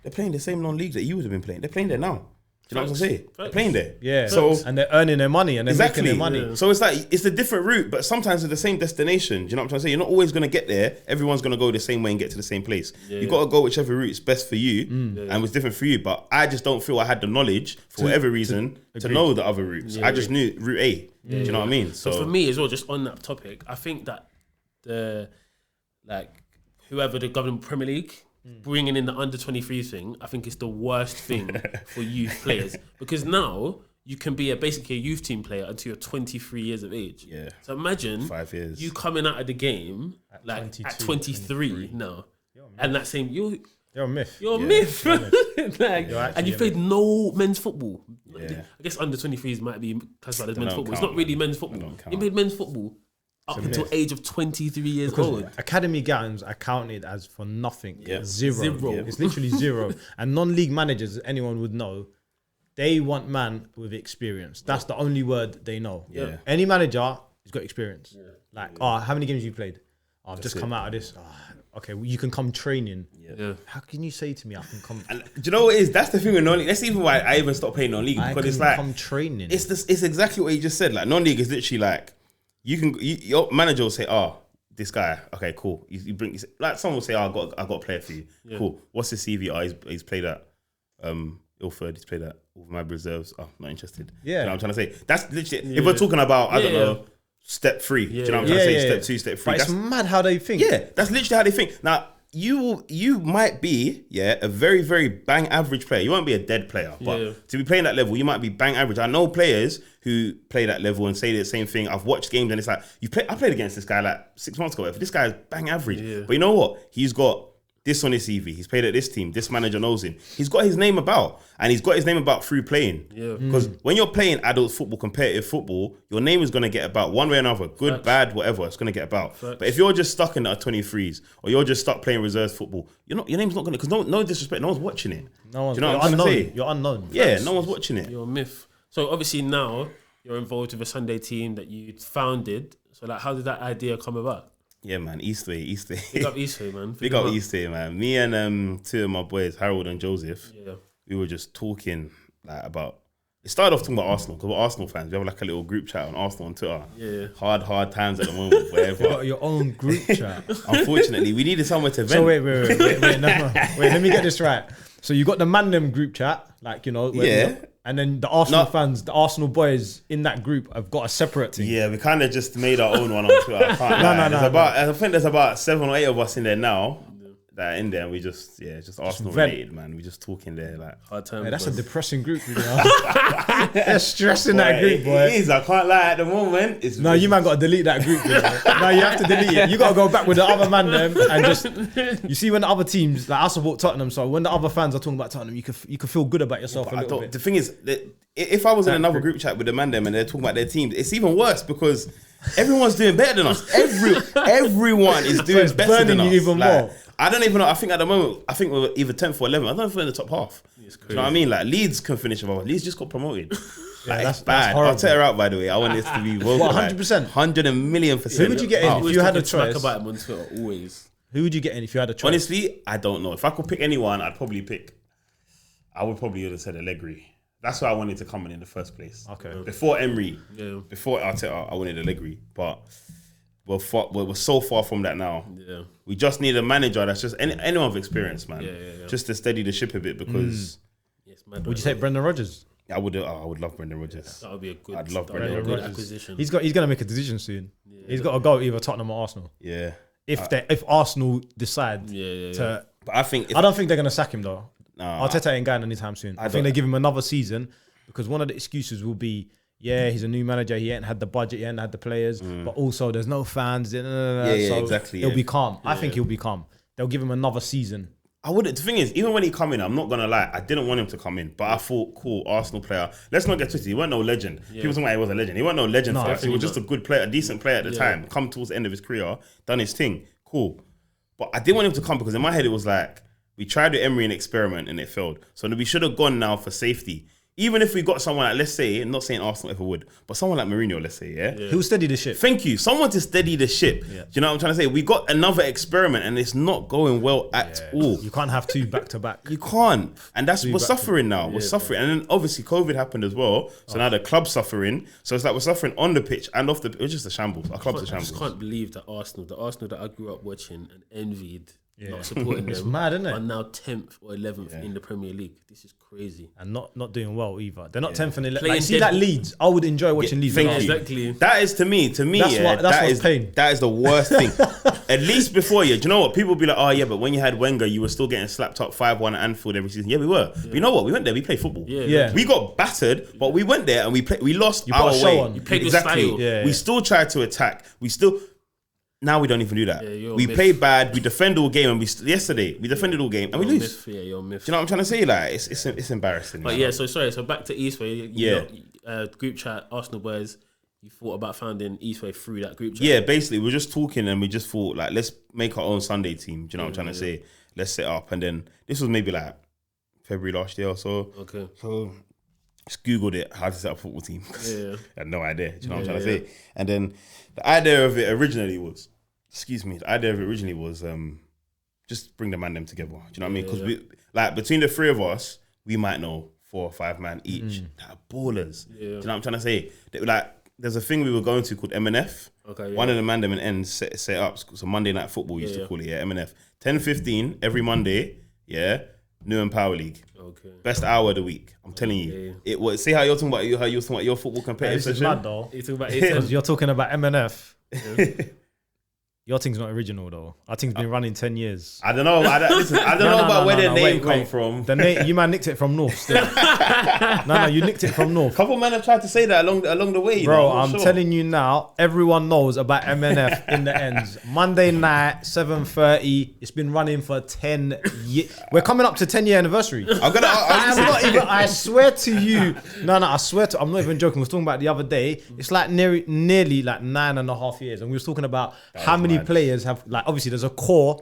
they're playing the same non-league that you would have been playing. They're playing there now. Do you know what I'm saying? They're playing there. Yeah. So, and they're earning their money and they're making their money. Yeah. So it's like, it's a different route, but sometimes it's the same destination. Do you know what I'm trying to say? You're not always going to get there. Everyone's going to go the same way and get to the same place. You got to go whichever route is best for you and was different for you. But I just don't feel I had the knowledge for whatever reason to know the other routes. I just knew route A. Do you know what I mean? So for me as well, just on that topic, I think that whoever the governing Premier League, bringing in the under 23 thing, I think it's the worst thing for youth players, because now you can be basically a youth team player until you're 23 years of age. Yeah. So imagine 5 years. you coming out of the game at 23 now, and that same you're a myth. You're a myth. And you played no men's football. I guess under 23s might be classified as men's football. It's not really men's football. You played men's football up until age of 23 years old. Academy games are counted as for nothing. Zero. Yeah. It's literally zero. And non-league managers, anyone would know, they want man with experience. That's the only word they know. Yeah. Any manager has got experience. Like, how many games you played? Oh, I've just come out of this. Oh, okay, well, you can come training. Yeah. How can you say to me I can come? And do you know what it is? That's the thing with non-league. That's even why I even stopped playing non-league, because it's like come training. It's exactly what you just said. Like non-league is literally like your manager will say, "Oh, this guy, okay, cool." You bring like someone will say, "Oh, I got a player for you." Yeah. Cool. What's his CV? Oh, he's played at Ilford. He's played at all my reserves. Oh, not interested. Yeah, you know what I'm trying to say. That's literally if we're talking about I don't know. Step 3. Do you know what I'm trying to say? Step 2, step 3. But it's mad how they think. Yeah, that's literally how they think. Now, you might be, a very, very bang average player. You won't be a dead player. But to be playing that level, you might be bang average. I know players who play that level and say the same thing. I've watched games and it's like, I played against this guy like 6 months ago. This guy is bang average. Yeah. But you know what? He's got this on his CV. He's played at this team. This manager knows him. He's got his name about. And he's got his name about through playing. Yeah. Because when you're playing adult football, competitive football, your name is going to get about one way or another. Good, bad, whatever. It's going to get about. But if you're just stuck in the 23s or you're just stuck playing reserves football, your name's not going to... Because no disrespect, no one's watching it. No one's, do you know what I'm trying to say? You're unknown. Yeah, no one's watching it. You're a myth. So obviously now you're involved with a Sunday team that you founded. So like, how did that idea come about? Yeah, man, Eastway. Big up Eastway, man. Big up Eastway, man. Me and 2 of my boys, Harold and Joseph, we were just talking like about... It started off talking about Arsenal, because we're Arsenal fans. We have like a little group chat on Arsenal on Twitter. Yeah. Hard times at the moment, whatever. You got your own group chat. Unfortunately, we needed somewhere to vent. So wait, no. Wait, let me get this right. So you got the Mandem group chat, like, you know... And then the Arsenal fans, the Arsenal boys in that group have got a separate team. Yeah, we kind of just made our own one on Twitter. I think there's about 7 or 8 of us in there now that are in there, and we just Arsenal related, man. We just talk in there like hard time. That's a depressing group, you know. They're stressing that group, boy. It is. I can't lie. At the moment, it's no. You man got to delete that group. You know? No, you have to delete it. You got to go back with the other man them and just. You see when the other teams, like I support Tottenham, so when the other fans are talking about Tottenham, you can feel good about yourself a little bit. The thing is, if I was in another group chat with the man them and they're talking about their teams, it's even worse because everyone's doing better than us. Everyone is doing better than us. Even more. I don't even know. I think at the moment, we're either 10th or 11th. I don't know if we're in the top half. Do you know what I mean? Like Leeds can finish above. Leeds just got promoted. That's bad. I'll tell her out, by the way. I want this to be vocal. 100%. 100,000,000%. Who would you get in if you had a choice? About him on Twitter, always. Who would you get in if you had a choice? Honestly, I don't know. If I could pick anyone, I would probably have said Allegri. That's why I wanted to come in the first place. Okay. Before Emery, before Arteta, I wanted Allegri. But we're so far from that now. Yeah. We just need a manager that's just anyone with experience, man. Yeah. Just to steady the ship a bit because... Would you take Brendan Rodgers? I would love Brendan Rodgers. That would be a good... I'd love Brendan Rodgers. Acquisition. He's going to make a decision soon. Yeah. He's got to go either Tottenham or Arsenal. Yeah. If Arsenal decide to... But I don't think they're going to sack him though. Arteta ain't going anytime soon. I think they give him another season because one of the excuses will be, he's a new manager. He ain't had the budget. He ain't had the players. But also, there's no fans. So exactly. He'll be calm. I think he'll be calm. They'll give him another season. I wouldn't. The thing is, even when he come in, I'm not gonna lie. I didn't want him to come in, but I thought, cool, Arsenal player. Let's not get twisted. He wasn't no legend. People think he was a legend. He wasn't no legend for us. He was just a good player, a decent player at the time. Come towards the end of his career, done his thing, cool. But I didn't want him to come because in my head it was like we tried with Emery an experiment and it failed. So we should have gone now for safety. Even if we got someone like, let's say, not saying Arsenal ever would, but someone like Mourinho, let's say, He'll steady the ship. Thank you. Someone to steady the ship. Yeah. Do you know what I'm trying to say? We got another experiment and it's not going well at all. You can't have 2 back to back. You can't. And we're suffering now. We're suffering. And then obviously COVID happened as well. So now the club's suffering. So it's like we're suffering on the pitch and off the pitch. It's just a shambles. Our club's a shambles. I just can't believe that the Arsenal that I grew up watching and envied, not supporting them. It's mad, isn't it? Are now 10th or 11th in the Premier League. This is crazy. And not doing well either. They're not 10th and 11th. Like, see that Leeds? I would enjoy watching Leeds. Exactly. That is to me. That's pain. That is the worst thing. At least before, do you know what? People be like, oh yeah, but when you had Wenger, you were still getting slapped up 5-1 at Anfield every season. Yeah, we were. But you know what? We went there. We played football. Yeah. We got battered, but we went there and we lost our way. You played exactly. With style. We still tried to attack. Now we don't even do that. We play bad. We defend all game, and yesterday we defended all game, and we lose. You're a myth. Do you know what I'm trying to say? Like it's embarrassing. But so back to Eastway. Group chat, Arsenal boys. You thought about founding Eastway through that group chat? Yeah, basically we were just talking, and we just thought like, let's make our own Sunday team. Do you know what I'm trying to say? Let's set up, and then this was maybe like February last year or so. Okay. So just Googled it, how to set up a football team. Yeah. I had no idea. Do you know what I'm trying to say? And then the idea of it originally was, just bring the man them together. Do you know what I mean? Because we like between the three of us, we might know 4 or 5 man each. That are ballers. Yeah. Do you know what I'm trying to say? Like, there's a thing we were going to called MNF. Okay. Yeah. One of the man them and ends set up. So Monday Night Football used to call it. Yeah, MNF. 10:15 every Monday. Yeah. Newham Power League. Okay. Best hour of the week. I'm telling you. It was. See how you're talking about your football competitive session. This is mad though. You're talking about MNF. Yeah. Your thing's not original though. Our thing's been running 10 years. I don't know. I don't know about where the name come from. The name, you man nicked it from North still. No, you nicked it from North. Couple men have tried to say that along the way. Bro, I'm telling you now, everyone knows about MNF in the ends. Monday night, 7:30. It's been running for 10 years. We're coming up to 10-year anniversary. I swear to you. I swear to. I'm not even joking. We was talking about the other day. It's like nearly like 9.5 years, and we was talking about how many players have, like, obviously there's a core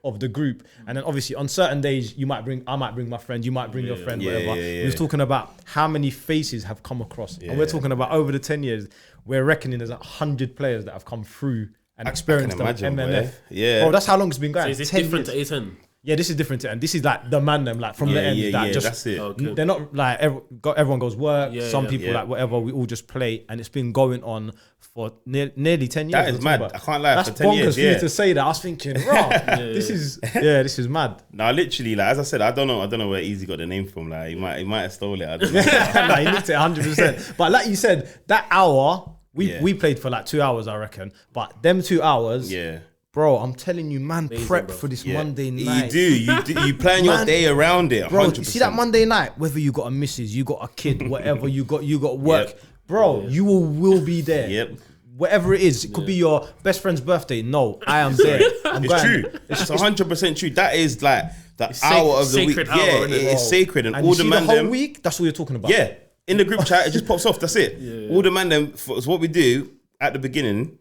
of the group, and then obviously on certain days I might bring my friend, you might bring your friend, whatever. We was talking about how many faces have come across, and we're talking about over the 10 years, we're reckoning there's 100 players that have come through and experienced the MNF. Bro, that's how long it's been going. So is this different to A10? Yeah, this is different, and this is like the man them, like from the end. That's it. Okay. They're not like everyone goes work. Some people like whatever. We all just play, and it's been going on for nearly 10 years. That is mad. I can't lie. That's for 10 years, bonkers for you to say that. I was thinking, this is mad. No, literally, like as I said, I don't know where Easy got the name from. Like he might have stole it. I don't know. He nicked it 100%. But like you said, that hour we played for like 2 hours, I reckon. But them 2 hours, bro, I'm telling you, man, prep for this Monday night. You do. You plan your day around it. 100%. Bro, you see that Monday night, whether you got a missus, you got a kid, whatever, you got work, bro, you will be there. Yep. Whatever it is, it could be your best friend's birthday. No, I am there. It's true. It's 100% true. That is like the hour of the week. It's sacred, and all the man the whole week. That's what you're talking about. Yeah, in the group chat, it just pops off. That's it. All the man them. So what we do at the beginning.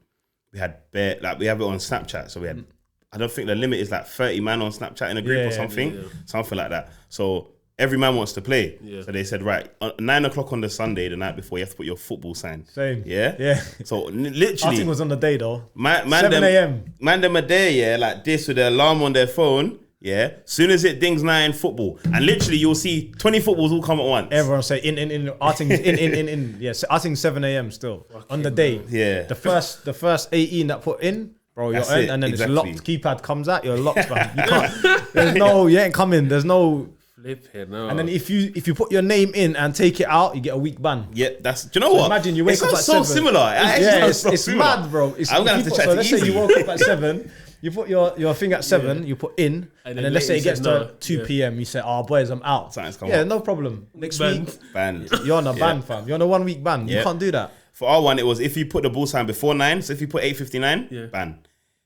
We had we have it on Snapchat, so we had. I don't think the limit is like 30 man on Snapchat in a group or something, something like that. So every man wants to play. Yeah. So they said, right, 9 o'clock on the Sunday, the night before, you have to put your football sign. Same. Yeah. So literally, I think it was on the day though. 7 a.m. Man them a day, like this with the alarm on their phone. Yeah, soon as it dings 9 football, and literally you'll see 20 footballs all come at once. Everyone say in. I think in. Yes, I think 7 a.m. still on the day. Yeah, the first 18 that put in, bro, you're in, and then it's locked. Keypad comes out, you're locked, man. You can't. You ain't coming. There's no. Flip it, no. And then if you put your name in and take it out, you get a week ban. Yeah, do you know what? Imagine you wake up at 7. Similar. It's mad, bro. I'm gonna have to check. So let's say you woke up at 7. You put your thing at 7, you put in, and then let's say it gets to 2 p.m. You say, "Oh boys, I'm out." Something's come no problem. Next week, ban. You're on a ban, fam. You're on a 1 week ban. You can't do that. For our one, it was if you put the ball sign before 9. So if you put 8:59, ban.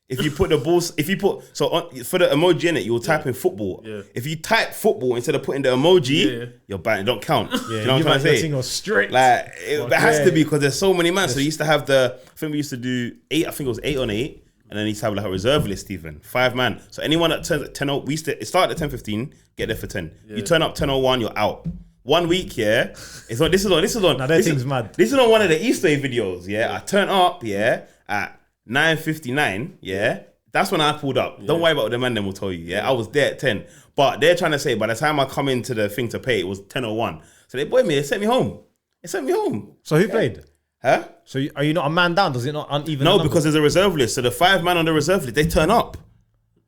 If you put the balls, for the emoji in it, you'll type in football. Yeah. If you type football instead of putting the emoji, you're banned. It don't count. You know what I'm trying to say? Strict. Like it has to be because there's so many man. So they used to have I think we used to do 8. I think it was 8 on 8. And then you have like a reserve list even. 5 man. So anyone that turns at 10, it started at 10:15, get there for 10. Yeah. You turn up 10:01, you're out. 1 week, This is on. Now that thing's mad. This is on one of the Eastway videos, I turn up, at 9:59, That's when I pulled up. Don't worry about what the man then will tell you, I was there at 10. But they're trying to say by the time I come into the thing to pay, it was 10:01. So they sent me home. So who played? Huh? So are you not a man down? Does it not uneven? No, because there's a reserve list. So the 5 man on the reserve list, they turn up.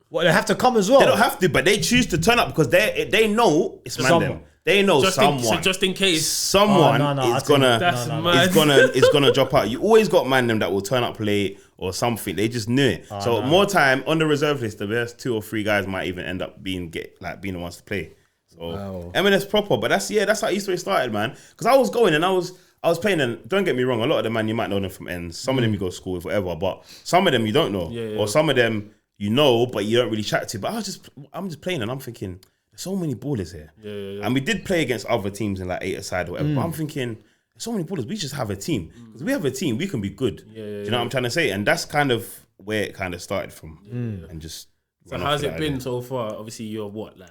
Well, they have to come as well. They don't have to, but they choose to turn up because they know it's man them. They know someone. So just in case someone is gonna drop out. You always got man them that will turn up late or something. They just knew it. More time on the reserve list, the best 2 or 3 guys might even end up being the ones to play. So M&S proper, but that's how Eastway started, man. Because I was going and I was playing, and don't get me wrong, a lot of them, man, you might know them from ends. Some of them you go to school with, whatever, but some of them you don't know. Or some of them you know, but you don't really chat to. But I'm just playing and I'm thinking, there's so many ballers here. And we did play against other teams in like 8-a-side or whatever, but I'm thinking, there's so many ballers, we just have a team. Because we have a team, we can be good. Do you know what I'm trying to say? And that's kind of where it kind of started from. And just... So how's it been so far? Obviously, you're what, like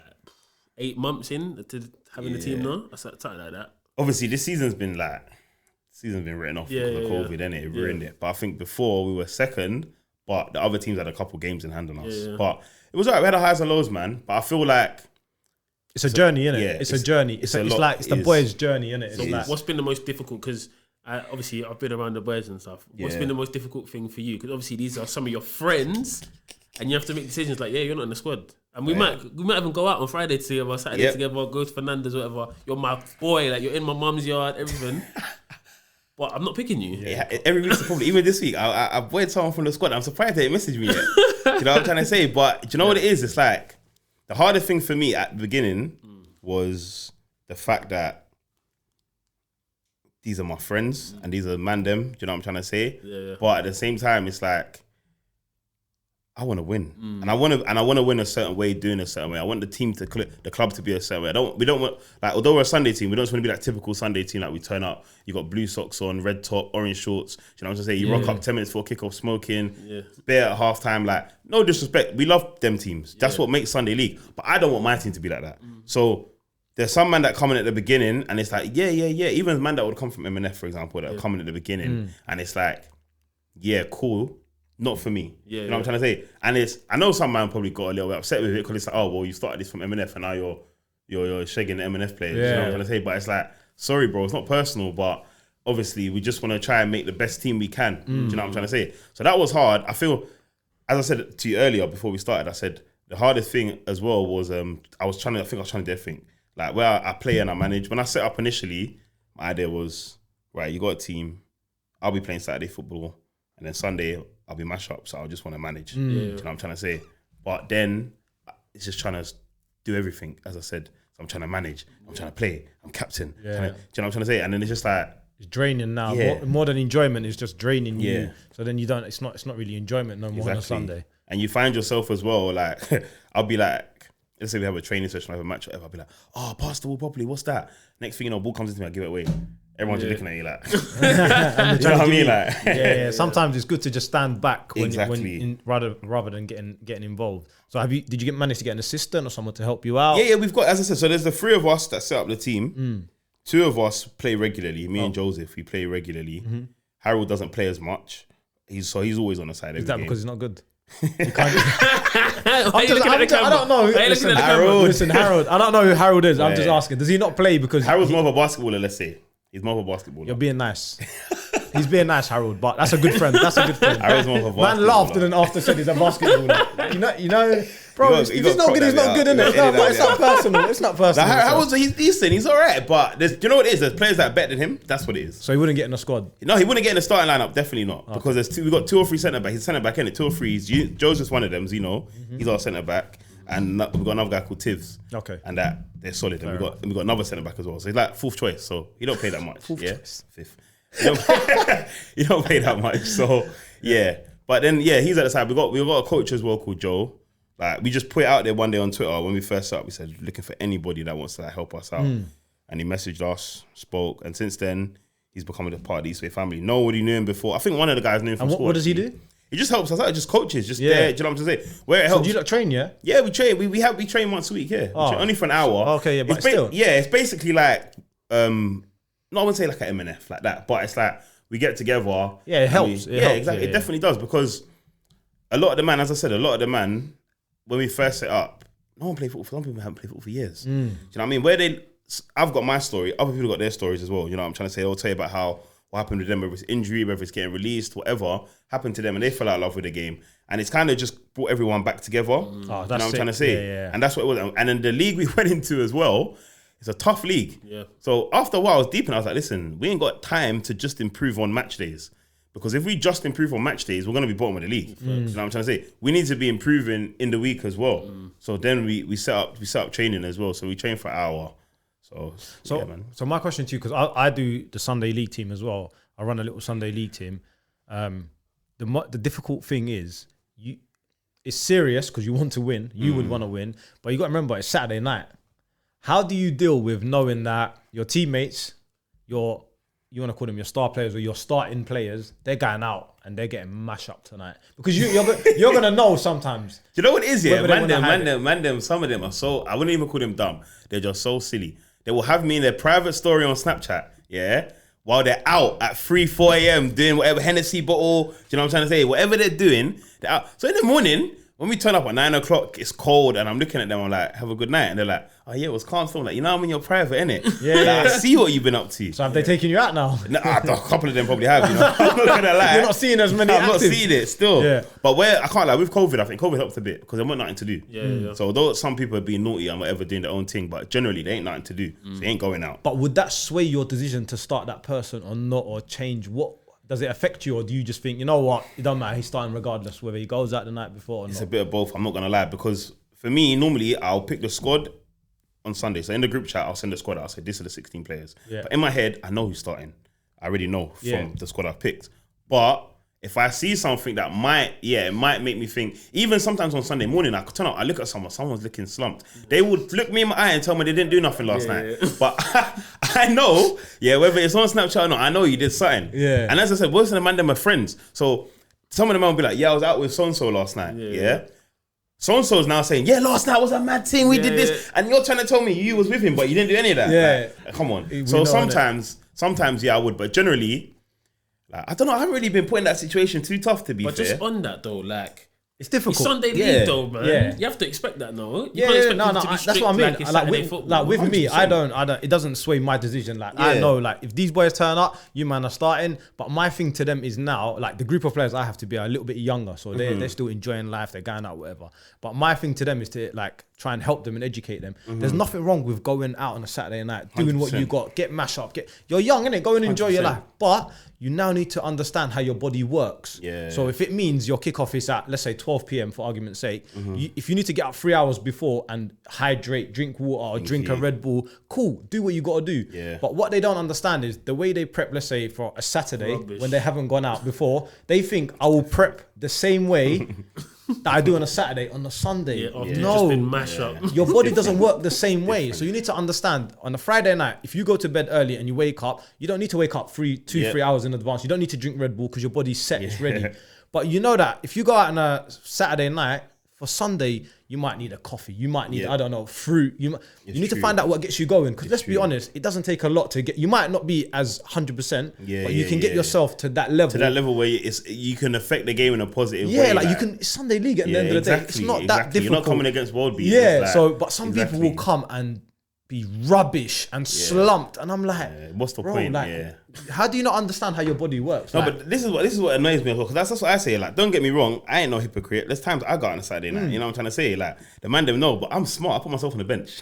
8 months in to having the team now? Something like that. obviously this season's been written off because of COVID, innit? It ruined it. But I think before we were second, but the other teams had a couple games in hand on us. Yeah. But it was alright. We had the highs and lows, man. But I feel like it's a journey, innit? Yeah, it's a journey. It's like the boys' journey, innit? So what's been the most difficult? Because obviously I've been around the boys and stuff. What's been the most difficult thing for you? Because obviously these are some of your friends, and you have to make decisions like, you're not in the squad. And we might even go out on Friday together, Saturday together, go to Fernandes, whatever. You're my boy, like you're in my mum's yard, everything. But I'm not picking you. Yeah, every week's a problem. Even this week, I avoided someone from the squad. I'm surprised they didn't message me yet. You know what I'm trying to say? But do you know what it is? It's like the hardest thing for me at the beginning was the fact that these are my friends and these are them. Do you know what I'm trying to say? Yeah. But at the same time, it's like I want to win, and I want to win a certain way, doing a certain way. I want the team to the club to be a certain way. We don't want, like, although we're a Sunday team, we don't just want to be like typical Sunday team. Like we turn up, you got blue socks on, red top, orange shorts. Do you know what I'm saying? You rock up 10 minutes before kickoff, smoking, beer at half time. Like, no disrespect, we love them teams. That's what makes Sunday League. But I don't want my team to be like that. So there's some man that come in at the beginning, and it's like, yeah. Even man that would come from MNF, for example, that come in at the beginning, and it's like, yeah, cool. Not for me. You know what I'm trying to say? And I know some man probably got a little bit upset with it because it's like, oh, well, you started this from MNF and now you're shagging the MNF players. You know what I'm trying to say? But it's like, sorry, bro, it's not personal, but obviously we just want to try and make the best team we can. Do you know what I'm trying to say? So that was hard. I feel, as I said to you earlier before we started, I said the hardest thing as well was I was trying to do everything. Like where I play and I manage. When I set up initially, my idea was, right, you got a team, I'll be playing Saturday football, and then Sunday I'll be mash up, so I just want to manage. Do you know what I'm trying to say? But then it's just trying to do everything, as I said. So I'm trying to manage, I'm trying to play, I'm captain. Do you know what I'm trying to say? And then it's just like, it's draining now. More than enjoyment, it's just draining you. So then it's not really enjoyment no more on a Sunday. And you find yourself as well, like, I'll be like, let's say we have a training session, I have a match, whatever, I'll be like, oh, pass the ball properly, what's that? Next thing you know, ball comes into me, I give it away. Everyone's just looking at you like, you know what I mean? Like, Sometimes it's good to just stand back rather than getting involved. So did you manage to get an assistant or someone to help you out? Yeah, we've got, as I said, so there's the three of us that set up the team. Two of us play regularly. Me and Joseph, we play regularly. Harold doesn't play as much. He's always on the side. Is that because he's not good? I don't know. Listen, Harold. I don't know who Harold is. I'm just asking. Does he not play because Harold's more of a basketballer? Let's say he's more of a basketballer. You're being nice. He's being nice, Harold. But that's a good friend. Harold's more of a basketballer. Man laughed and then after said he's a basketballer. You know, bro. If he's not good, he's not good, innit? It's not personal. It's not personal. He's decent. He's alright. But do you know what it is? There's players that are better than him. That's what it is. So he wouldn't get in the squad. No, he wouldn't get in the starting lineup. Definitely not. Okay. Because we've got 2 or 3 centre backs. He's centre back in it. 2 or 3. Joe's just one of them. Zeno. He's our centre back. And we've got another guy called Tivs. Okay. And they're solid. And we've got another centre back as well. So he's like 4th choice. So he don't play that much. 4th choice. 5th. You don't pay that much. So yeah. But then he's at the side. We've got a coach as well called Joe. Like, we just put it out there one day on Twitter when we first started. We said, looking for anybody that wants to help us out. And he messaged us, spoke, and since then he's become a part of the Eastway family. Nobody knew him before. I think one of the guys knew him from school. What does he do? He just helps us out. Just coaches. Just there. Do you know what I'm saying? Where it helps. So do you not train? Yeah, we train. We train once a week. Yeah, only for an hour. Okay, yeah, but still. It's basically like I wouldn't say like an MNF like that, but it's like we get together. Yeah, it helps. Exactly. It definitely does, because a lot of the man, as I said, when we first set up, no one played football. Some people haven't played football for years. Do you know what I mean? I've got my story. Other people got their stories as well. You know what I'm trying to say? They'll tell you about what happened with them, whether it's injury, whether it's getting released, whatever happened to them, and they fell out of love with the game. And it's kind of just brought everyone back together. You know what I'm trying to say? Yeah. And that's what it was. And then the league we went into as well, it's a tough league. Yeah. So after a while, I was deep and I was like, listen, we ain't got time to just improve on match days. Because if we just improve on match days, we're going to be bottom of the league. You know what I'm trying to say? We need to be improving in the week as well. So then we set up training as well. So we train for an hour. So yeah, man. So my question to you, because I do the Sunday league team as well. I run a little Sunday league team. The difficult thing is, it's serious because you want to win. You would want to win. But you got to remember, it's Saturday night. How do you deal with knowing that your teammates, you want to call them your star players or your starting players, they're going out and they're getting mashed up tonight? Because you're going to know sometimes. Do you know what it is? Yeah, man, some of them are so, I wouldn't even call them dumb. They're just so silly. They will have me in their private story on Snapchat, yeah, while they're out at 3, 4 a.m. doing whatever, Hennessy bottle, do you know what I'm trying to say? Whatever they're doing, they're out. So in the morning, when we turn up at 9 o'clock, it's cold, and I'm looking at them, I'm like, have a good night. And they're like, oh yeah, it was calm. So I'm like, you know, I'm in your private, innit? Yeah. Like, I see what you've been up to. So have they taken you out now? No, a couple of them probably have, you know. I'm not gonna lie. You're not seeing as many I'm not active. seeing it still. Yeah. But I can't lie, with COVID, I think COVID helped a bit because there weren't nothing to do. Yeah. So although some people are being naughty and whatever doing their own thing, but generally they ain't nothing to do. So they ain't going out. But would that sway your decision to start that person or not, or change what? Does it affect you, or do you just think, you know what, it don't matter, he's starting regardless whether he goes out the night before or It's not? a bit of both, I'm not gonna lie, because for me, normally I'll pick the squad on Sunday. So in the group chat, I'll send the squad out. I'll say, this are the 16 players. Yeah. But in my head, I know who's starting. I already know from Yeah. the squad I've picked. But if I see something that it might make me think, even sometimes on Sunday morning, I could turn up, I look at someone's looking slumped. They would look me in my eye and tell me they didn't do nothing last night. But I know, whether it's on Snapchat or not, I know you did something. Yeah. And as I said, most of the man, them are friends. So some of them will be like, I was out with so-and-so last night. Yeah. So-and-so is now saying, last night was a mad thing, we did this. And you're trying to tell me you was with him, but you didn't do any of that. Yeah. Like, come on. We So know sometimes, I would. But generally, like, I don't know, I haven't really been put in that situation too tough, to be But fair. just on that though, like, It's difficult. it's Sunday Yeah. league though, man. Yeah. You have to expect that, no? You Yeah, can't expect no, people to be that's strict what I mean. like it's Saturday Like football. with me, 100%. I don't. It doesn't sway my decision. Like I Yeah. know, like if these boys turn up, you man are starting. But my thing to them is now, like the group of players I have to be a little bit younger, so they're still enjoying life. They're going out, whatever. But my thing to them is to like try and help them and educate them. There's nothing wrong with going out on a Saturday night, doing what you 100%. got, get mash up, you're young, innit? Go and enjoy your 100%. life. But you now need to understand how your body works. Yeah. So if it means your kickoff is at, let's say 12 p.m. for argument's sake, if you need to get up 3 hours before and hydrate, drink water, or drink a Red Bull, cool, do what you got to do. Yeah. But what they don't understand is the way they prep, let's say for a Saturday, Rubbish. when they haven't gone out before, they think I will prep the same way that I do on a Saturday on a Sunday. After you've just No, been mashed up. your body doesn't work the same way. So you need to understand on a Friday night, if you go to bed early and you wake up, you don't need to wake up 3 hours in advance. You don't need to drink Red Bull because your body's set, it's ready. But you know that if you go out on a Saturday night, for Sunday, you might need a coffee. You might need, I don't know, fruit. You need to find out what gets you going. Because let's be honest, it doesn't take a lot to get, you might not be as 100%, but you can get yourself to that level. To that level where you can affect the game in a positive way. Yeah, like you can, it's Sunday league at the end of the day. It's not that difficult. You're not coming against world beaters. Yeah, like, so, but some people will come and be rubbish and slumped. And I'm like, what's the bro, point? like, how do you not understand how your body works? No, Like, but this is what annoys me as well, because that's what I say. Like, don't get me wrong, I ain't no hypocrite. There's times I got on a Saturday night. You know what I'm trying to say? Like, the man them know, but I'm smart. I put myself on the bench.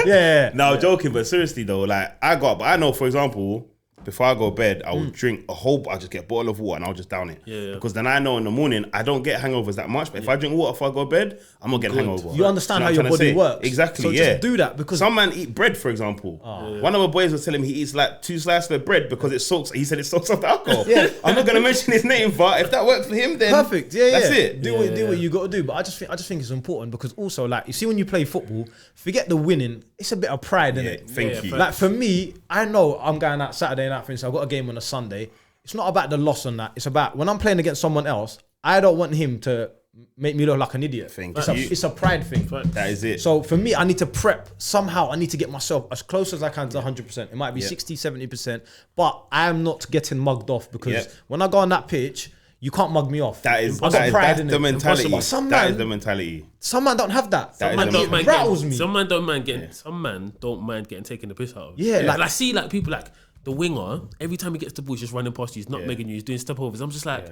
yeah. No, joking, but seriously though, like but I know, for example, before I go to bed, I will drink I'll just get a bottle of water and I'll just down it. Yeah. Because then I know in the morning I don't get hangovers that much. But if I drink water before I go to bed, I'm not getting hangover. You understand know how what your I'm trying to body say? works. Exactly. So Yeah. just do that, because some man eat bread, for example. One of my boys was telling me he eats like 2 slices of bread because it soaks. He said it soaks up the alcohol. Yeah. I'm not gonna mention his name, but if that works for him, then perfect. Yeah, that's yeah. it. Do what you got to do. But I just think it's important, because also, like, you see, when you play football, forget the winning. It's a bit of pride, isn't it? Thank you. Like for me, I know I'm going out Saturday night, for instance, I've got a game on a Sunday. It's not about the loss on that. It's about when I'm playing against someone else, I don't want him to make me look like an idiot. It's a pride thing. That is it. So for me, I need to prep. Somehow I need to get myself as close as I can to 100%. It might be 60, 70%, but I am not getting mugged off, because when I go on that pitch, you can't mug me off. That's in the it. mentality. But some That man- is the mentality. Some man don't have that. That is Man, the it mentality. rattles me. Some man don't mind getting. Some man don't mind getting taken the piss out of. Yeah, like like- I see like people like the winger. Every time he gets the ball, he's just running past you. He's not making you. He's doing step overs. I'm just like,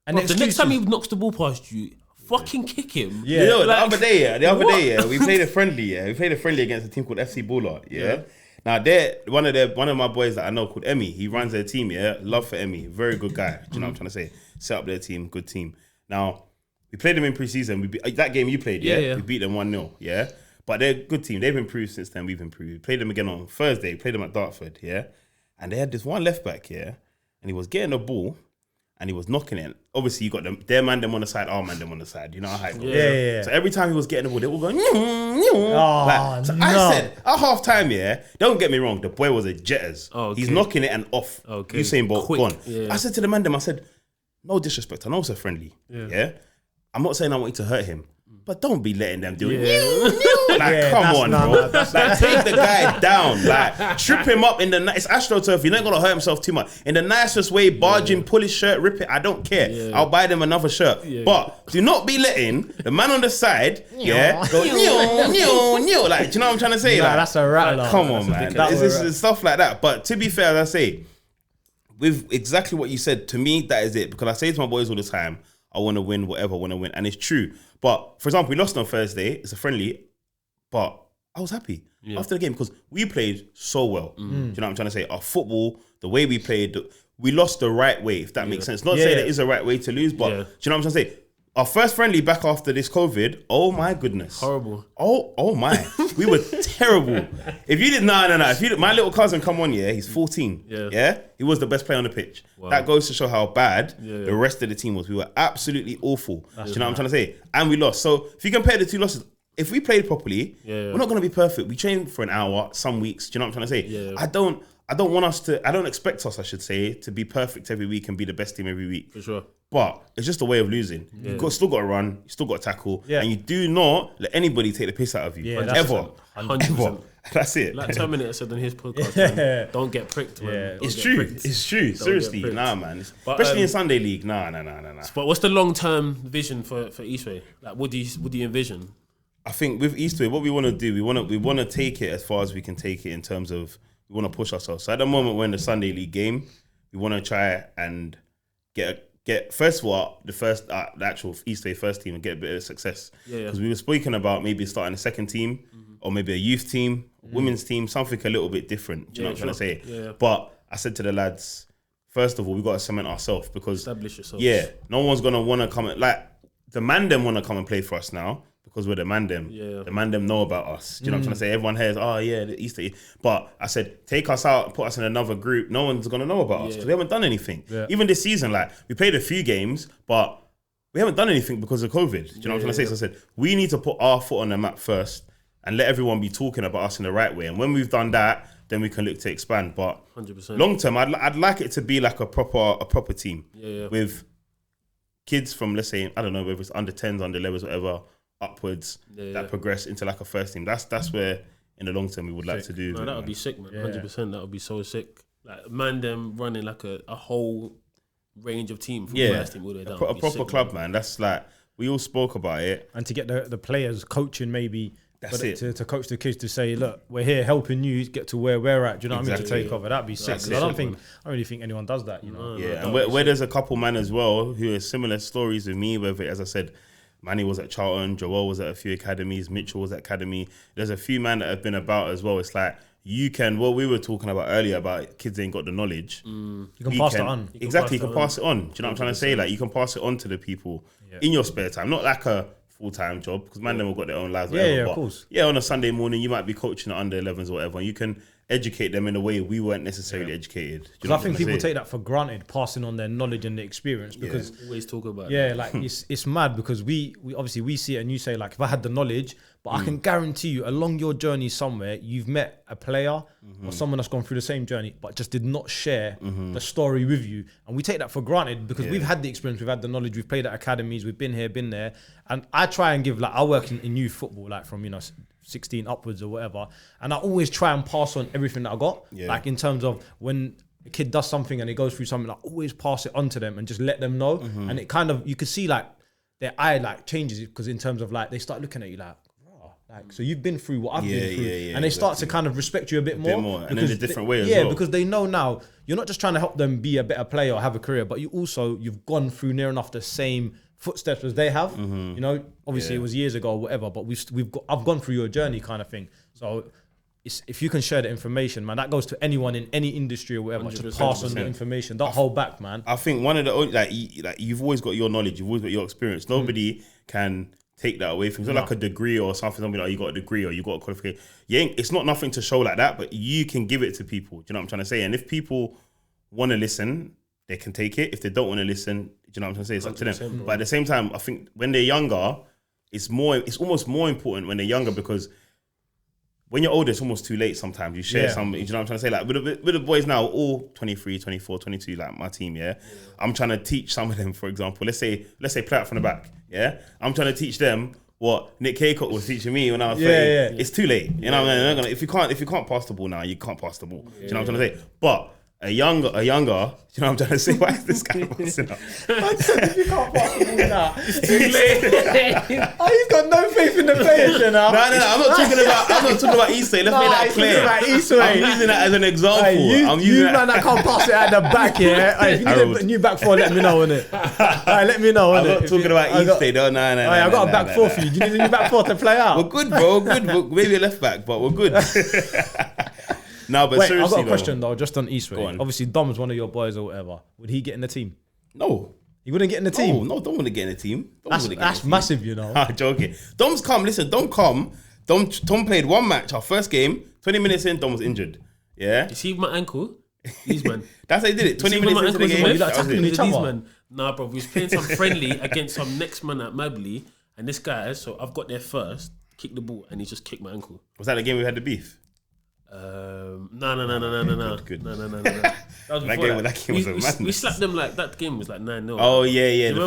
And bruv, the next time he excuses. knocks the ball past you, fucking kick him. Yeah. You know, Like, the other what? day, we played a friendly. We played a friendly against a team called FC Baller. Yeah. Now, one of my boys that I know called Emmy. He runs their team. Yeah, love for Emmy. Very good guy. Do you know what I'm trying to say? Set up their team. Good team. Now, we played them in preseason. That game you played. Yeah. We beat them 1-0. Yeah. But they're a good team. They've improved since then. We've improved. We played them again on Thursday. Played them at Dartford. Yeah. And they had this one left back. Yeah. And he was getting the ball. And he was knocking it. Obviously, you got their man them on the side, our man them on the side. You know how it goes. Yeah. So every time he was getting the ball, they were going. Oh, So no. I said at half time, don't get me wrong, the boy was a jetters. Oh, okay. He's knocking it and off. Okay. Usain Bolt Quick. gone. Yeah. I said to the man them, I said, no disrespect, I know it's a friendly. Yeah. I'm not saying I want you to hurt him, but don't be letting them do it. Yeah. Come on, bro. Take the guy down. Like, trip him up in the... It's AstroTurf. You're not going to hurt himself too much. In the nicest way, barge him, pull his shirt, rip it. I don't care. Yeah. I'll buy them another shirt. Yeah. But do not be letting the man on the side, go, like, do you know what I'm trying to say? Nah, that's a rattler. Like, come on, man. It's stuff like that. But to be fair, as I say, with exactly what you said, to me, that is it. Because I say to my boys all the time, I want to win whatever I want to win. And it's true. But, for example, we lost on Thursday. It's a friendly. But I was happy after the game because we played so well. Do you know what I'm trying to say? Our football, the way we played, we lost the right way, if that makes sense. Not saying there is a right way to lose, but do you know what I'm trying to say? Our first friendly back after this COVID, oh my goodness. Horrible. Oh my. We were terrible. If you did, no. My little cousin come on, he's 14. Yeah? He was the best player on the pitch. Wow. That goes to show how bad the rest of the team was. We were absolutely awful. Do you know what I'm trying to say? And we lost. So if you compare the two losses, if we played properly, we're not going to be perfect. We train for an hour some weeks. Do you know what I'm trying to say? I don't expect us, I should say, to be perfect every week and be the best team every week. For sure. But it's just a way of losing. You've still got to run, you still got to tackle, and you do not let anybody take the piss out of you. Ever. 100%. That's it. Like Terminator said on his podcast, man, don't get pricked, man. It's true. It's true. Seriously. Nah, man. Especially in Sunday League. Nah. But what's the long-term vision for Eastway? Like, what do you envision? I think with Eastway, what we want to do, we want to take it as far as we can take it in terms of we want to push ourselves. So at the moment we're in the Sunday League game, we want to try and get first of all the actual Eastway first team and get a bit of success. Because we were speaking about maybe starting a second team or maybe a youth team, women's team, something a little bit different. Do you know what I'm trying to say? Yeah. But I said to the lads, first of all, we got to cement ourselves because establish yourself. Yeah, no one's gonna want to come the man them want to come and play for us now. Because we're the man them. The man them know about us. Do you know what I'm trying to say? Everyone hears, the Easter. But I said, take us out, put us in another group. No one's going to know about us because we haven't done anything. Even this season, we played a few games, but we haven't done anything because of COVID. Do you know what I'm trying to say? So I said, we need to put our foot on the map first and let everyone be talking about us in the right way. And when we've done that, then we can look to expand. But 100%. Long term, I'd like it to be like a proper team with kids from, let's say, I don't know, whether it's under 10s, under 11s, whatever, upwards that progress into like a first team. That's where in the long term we would like to do. No, that would be sick, man. 100%. That would be so sick. Like man, them running like a whole range of team from first team all the way down. A proper sick, club, man. That's like we all spoke about it. And to get the players coaching maybe. That's it. To coach the kids to say, look, we're here helping you get to where we're at. Do you know what I mean? To take over, that'd be sick. I don't really think anyone does that. You know. And where there's a couple man as well who have similar stories with me. Whether, as I said, Manny was at Charlton, Joel was at a few academies, Mitchell was at academy. There's a few men that have been about as well. It's like you can, what we were talking about earlier about kids ain't got the knowledge. You can pass it on. Exactly, you can pass it on. Do you know what I'm trying to say? Like you can pass it on to the people in your spare time, not like a full-time job because man them have got their own lives. Whatever, of course. Yeah, on a Sunday morning you might be coaching at under 11s or whatever. And you can educate them in a way we weren't necessarily educated. Because I think people take that for granted, passing on their knowledge and their experience. Because always talk about like it's mad because we obviously we see it and you say like if I had the knowledge, but I can guarantee you along your journey somewhere you've met a player or someone that's gone through the same journey but just did not share the story with you, and we take that for granted because we've had the experience, we've had the knowledge, we've played at academies, we've been here, been there, and I try and give I work in youth football like from 16 upwards or whatever, and I always try and pass on everything that I got. Like in terms of when a kid does something and he goes through something, I always pass it on to them and just let them know. And it kind of, you can see like their eye like changes because in terms of like they start looking at you like so you've been through what I've been through, and they start to kind of respect you a bit more, and in a different way as well. Because they know now you're not just trying to help them be a better player or have a career, but you've gone through near enough the same footsteps as they have. Obviously it was years ago or whatever, but I've gone through your journey kind of thing. So if you can share the information, man, that goes to anyone in any industry or whatever. Just pass on the information. Don't hold back, man. I think one of the only like you've always got your knowledge, you've always got your experience. Nobody can take that away from you. It's not like a degree or something like you got a degree or you got a qualification. It's not nothing to show like that, but you can give it to people. Do you know what I'm trying to say? And if people want to listen, they can take it. If they don't want to listen, do you know what I'm trying to say? It's up to them. Bro. But at the same time, I think when they're younger, it's almost more important when they're younger because when you're older, it's almost too late sometimes. You share some, you know what I'm trying to say? Like with the boys now, all 23, 24, 22, like my team, I'm trying to teach some of them, for example, let's say play out from the back, I'm trying to teach them what Nick Haycock was teaching me when I was 30. It's too late. You know what I mean? If you can't pass the ball now, you can't pass the ball. Do you know what I'm trying to say? But a younger, you know what I'm trying to say? Why is this guy passing up? I said if you can't pass the ball now, it's too late. He's got no faith in the players, you know. No, I'm not talking about Eastway. Let's make that clear. I'm using that as an example. I'm using man that can't pass it at the back, yeah. If you need a new back four, let me know, innit? Let me know, innit? I'm not talking about Eastway. No. I got a back four for you. Do you need a new back four to play out? We're good, bro. Maybe a left back, but we're good. No, but wait, seriously, I've got a question though, just on Eastway. On. Obviously, Dom's one of your boys or whatever. Would he get in the team? No. He wouldn't get in the team? No, Dom wouldn't get in the team. That's massive, you know. I'm joking. Dom's come. Listen, Dom come. Tom played one match, our first game. 20 minutes in, Dom was injured. Yeah. You see my ankle? These man. That's how he did it. 20 minutes into the game. These man. Nah, bro. We was playing some friendly against some next man at Mabley. And this guy, so I've got there first, kicked the ball, and he just kicked my ankle. Was that the game we had the beef? No. Good. No. That was before that game was a madness. We slapped them like that game was like 9-0. Oh yeah. That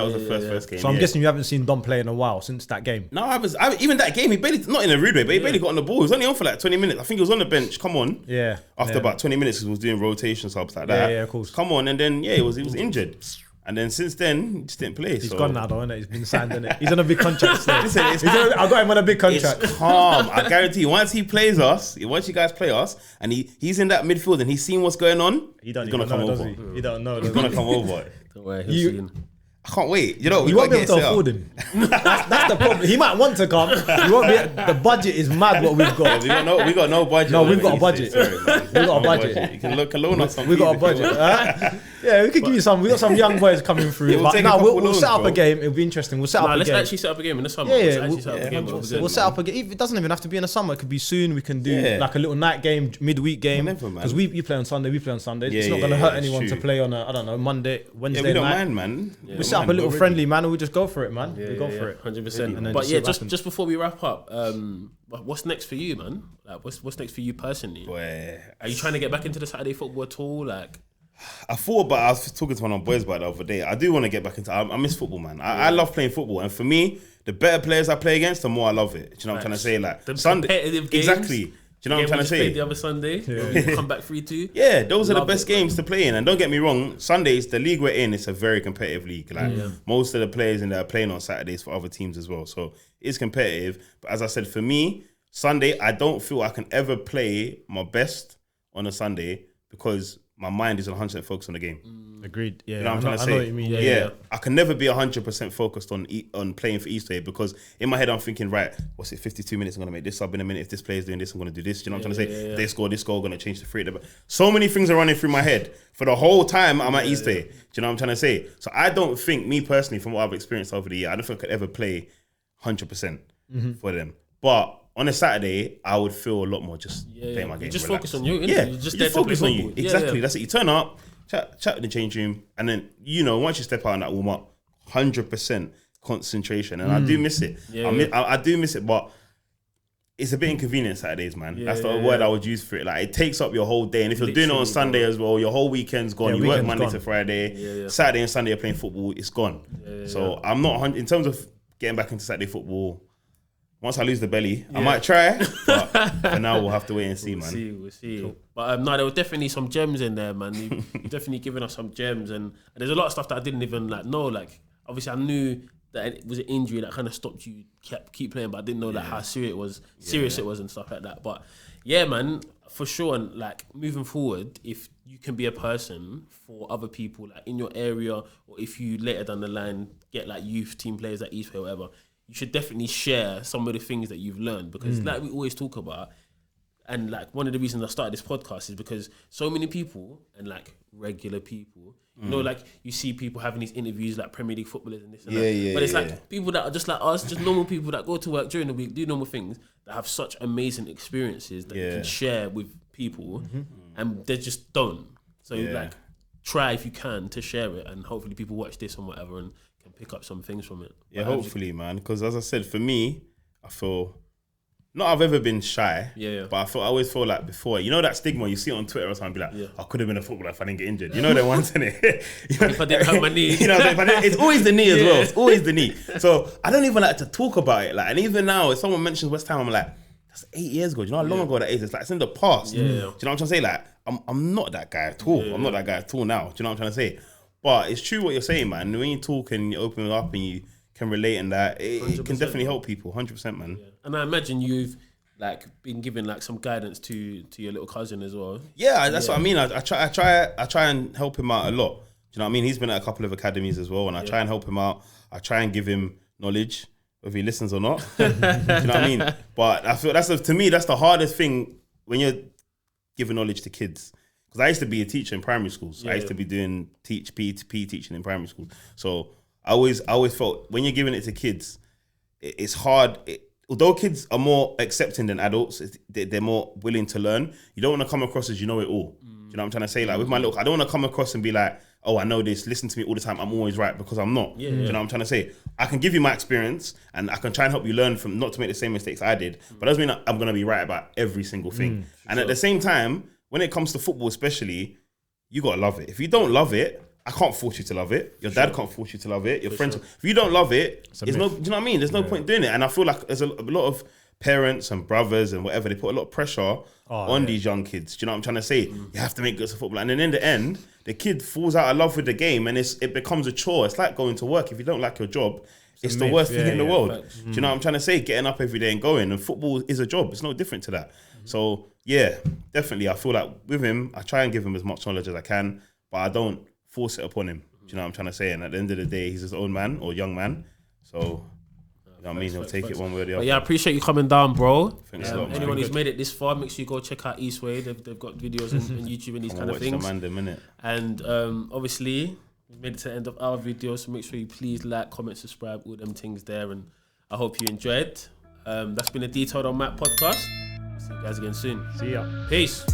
was the first game. So I'm guessing you haven't seen Dom play in a while since that game. No, even that game, he barely, not in a rude way, but he barely got on the ball. He was only on for like 20 minutes. I think he was on the bench. Come on. Yeah. After about 20 minutes, he was doing rotation subs like that. Yeah, of course. Come on, and then he was injured. And then since then, he just didn't play. He's gone now, though, isn't it? He's been signed, isn't it? He's on a big contract. Listen, I got him on a big contract. It's calm. I guarantee you, once you guys play us, and he's in that midfield and he's seen what's going on, he's going to come over. He don't know. He's going to come over. Don't worry, he'll see him. I can't wait. You know, you won't be able to afford him. That's the problem. He might want to come. You won't be. The budget is mad. What we've got. Yeah, we got no budget. No, we've got a budget. We've got a budget. You can loan us something. We got a budget. Yeah, we could give you some. We got some young boys coming through. We'll set up a game. It'll be interesting. We'll set up a game. Let's actually set up a game in the summer. We'll set up a game. It doesn't even have to be in the summer. It could be soon. We can do like a little night game, midweek game. Because you play on Sunday, we play on Sunday. It's not going to hurt anyone to play on a Monday, Wednesday night. We don't mind, man. We set up a little friendly, man. We'll just go for it, man. We'll go for it. 100%. But yeah, just before we wrap up, what's next for you, man? Like, what's next for you personally? Are you trying to get back into the Saturday football at all? Like, I thought, but I was talking to one of my boys about it the other day. I do want to get back into. I miss football, man. I love playing football, and for me, the better players I play against, the more I love it. Do you know what I'm trying to say? Like the Sunday, competitive games. Exactly. Do you know what I'm trying to say? The other Sunday, come back 3-2. Yeah, those are the best games to play in. And don't get me wrong, Sundays, the league we're in, it's a very competitive league. Like most of the players in there are playing on Saturdays for other teams as well. So it's competitive. But as I said, for me, Sunday, I don't feel I can ever play my best on a Sunday because my mind is 100% focused on the game. Agreed. Yeah, you know what I'm trying to say? I know what you mean. Yeah. I can never be 100% focused on playing for Eastway because in my head I'm thinking, right, what's it, 52 minutes, I'm going to make this sub in a minute. If this player's doing this, I'm going to do this. You know what I'm trying to say? If they score this goal, I'm going to change the free. So many things are running through my head for the whole time I'm at Eastway. Do you know what I'm trying to say? So I don't think, me personally, from what I've experienced over the year, I don't think I could ever play 100% for them. But on a Saturday, I would feel a lot more just playing my game. You just relax. focus on you. Yeah, you just focus on you. Exactly. Yeah. That's it. You turn up, chat in the change room, and then once you step out in that warm up, 100% concentration, and I do miss it. I do miss it, but it's a bit inconvenient Saturdays, man. That's the word I would use for it. Like it takes up your whole day, and if you're doing it on Sunday as well, your whole weekend's gone. You work Monday to Friday. Saturday and Sunday you're playing football. It's gone. So I'm not in terms of getting back into Saturday football. Once I lose the belly, I might try, but for now we'll have to wait and see, man. We'll see. Cool. But no, there were definitely some gems in there, man. You've definitely given us some gems, and there's a lot of stuff that I didn't even know. Like obviously, I knew that it was an injury that kind of stopped you keep playing, but I didn't know like how serious it was and stuff like that. But yeah, man, for sure. And like moving forward, if you can be a person for other people, like in your area, or if you later down the line get like youth team players at Eastway or whatever, you should definitely share some of the things that you've learned, because like we always talk about, and like one of the reasons I started this podcast is because so many people, and like regular people, you know, like you see people having these interviews like Premier League footballers and this and that, but it's like people that are just like us, just normal people that go to work during the week, do normal things, that have such amazing experiences that you can share with people, and they just don't. So like try if you can to share it, and hopefully people watch this and whatever and can pick up some things from it. Yeah, hopefully, man. Because as I said, for me, I feel not I've ever been shy. Yeah. But I always feel like before, you know that stigma you see it on Twitter or something, be like, I could have been a footballer if I didn't get injured. You know that one, isn't it? If I didn't have my knee. You know, it's always the knee as well. It's always the knee. So I don't even like to talk about it. Like, and even now, if someone mentions West Ham, I'm like, that's 8 years ago. Do you know how long ago that is? It's like it's in the past. Yeah. Do you know what I'm trying to say? Like, I'm not that guy at all. I'm not that guy at all now. Do you know what I'm trying to say? But it's true what you're saying, man. When you talk and you open it up and you can relate and that, it can definitely help people. 100%, man. Yeah. And I imagine you've like been given like some guidance to your little cousin as well. Yeah, that's what I mean. I try and help him out a lot. Do you know what I mean? He's been at a couple of academies as well, and I try and help him out. I try and give him knowledge, whether he listens or not. Do you know what I mean? But I feel to me that's the hardest thing when you're giving knowledge to kids. Because I used to be a teacher in primary schools. I used to be doing PE teaching in primary school. So I always felt when you're giving it to kids, it's hard. Although kids are more accepting than adults, they're more willing to learn. You don't want to come across as you know it all. Do you know what I'm trying to say? Like with my little, I don't want to come across and be like, oh, I know this, listen to me all the time, I'm always right, because I'm not. Do you know what I'm trying to say? I can give you my experience and I can try and help you learn from not to make the same mistakes I did, but that doesn't mean I'm going to be right about every single thing. And at the same time, when it comes to football especially, you got to love it. If you don't love it, I can't force you to love it. Your dad can't force you to love it. Your friends, if you don't love it, there's no, do you know what I mean? There's no point doing it. And I feel like there's a lot of parents and brothers and whatever, they put a lot of pressure on these young kids. Do you know what I'm trying to say? You have to make good at football. And then in the end, the kid falls out of love with the game and it becomes a chore. It's like going to work. If you don't like your job, it's the worst thing in the world. Do you know what I'm trying to say? Getting up every day and going. And football is a job. It's no different to that. So yeah, definitely. I feel like with him, I try and give him as much knowledge as I can, but I don't force it upon him. Do you know what I'm trying to say? And at the end of the day, he's his own man or young man. So, you know what I mean? He'll take it one way or the other. But yeah, I appreciate you coming down, bro. Thanks a lot, man. Anyone who's made it this far, make sure you go check out Eastway. They've got videos on YouTube and these kind of things. And obviously, we made it to the end of our video, so make sure you please like, comment, subscribe, all them things there. And I hope you enjoyed. That's been a Detailed on Matt podcast. See you guys again soon. See ya. Peace.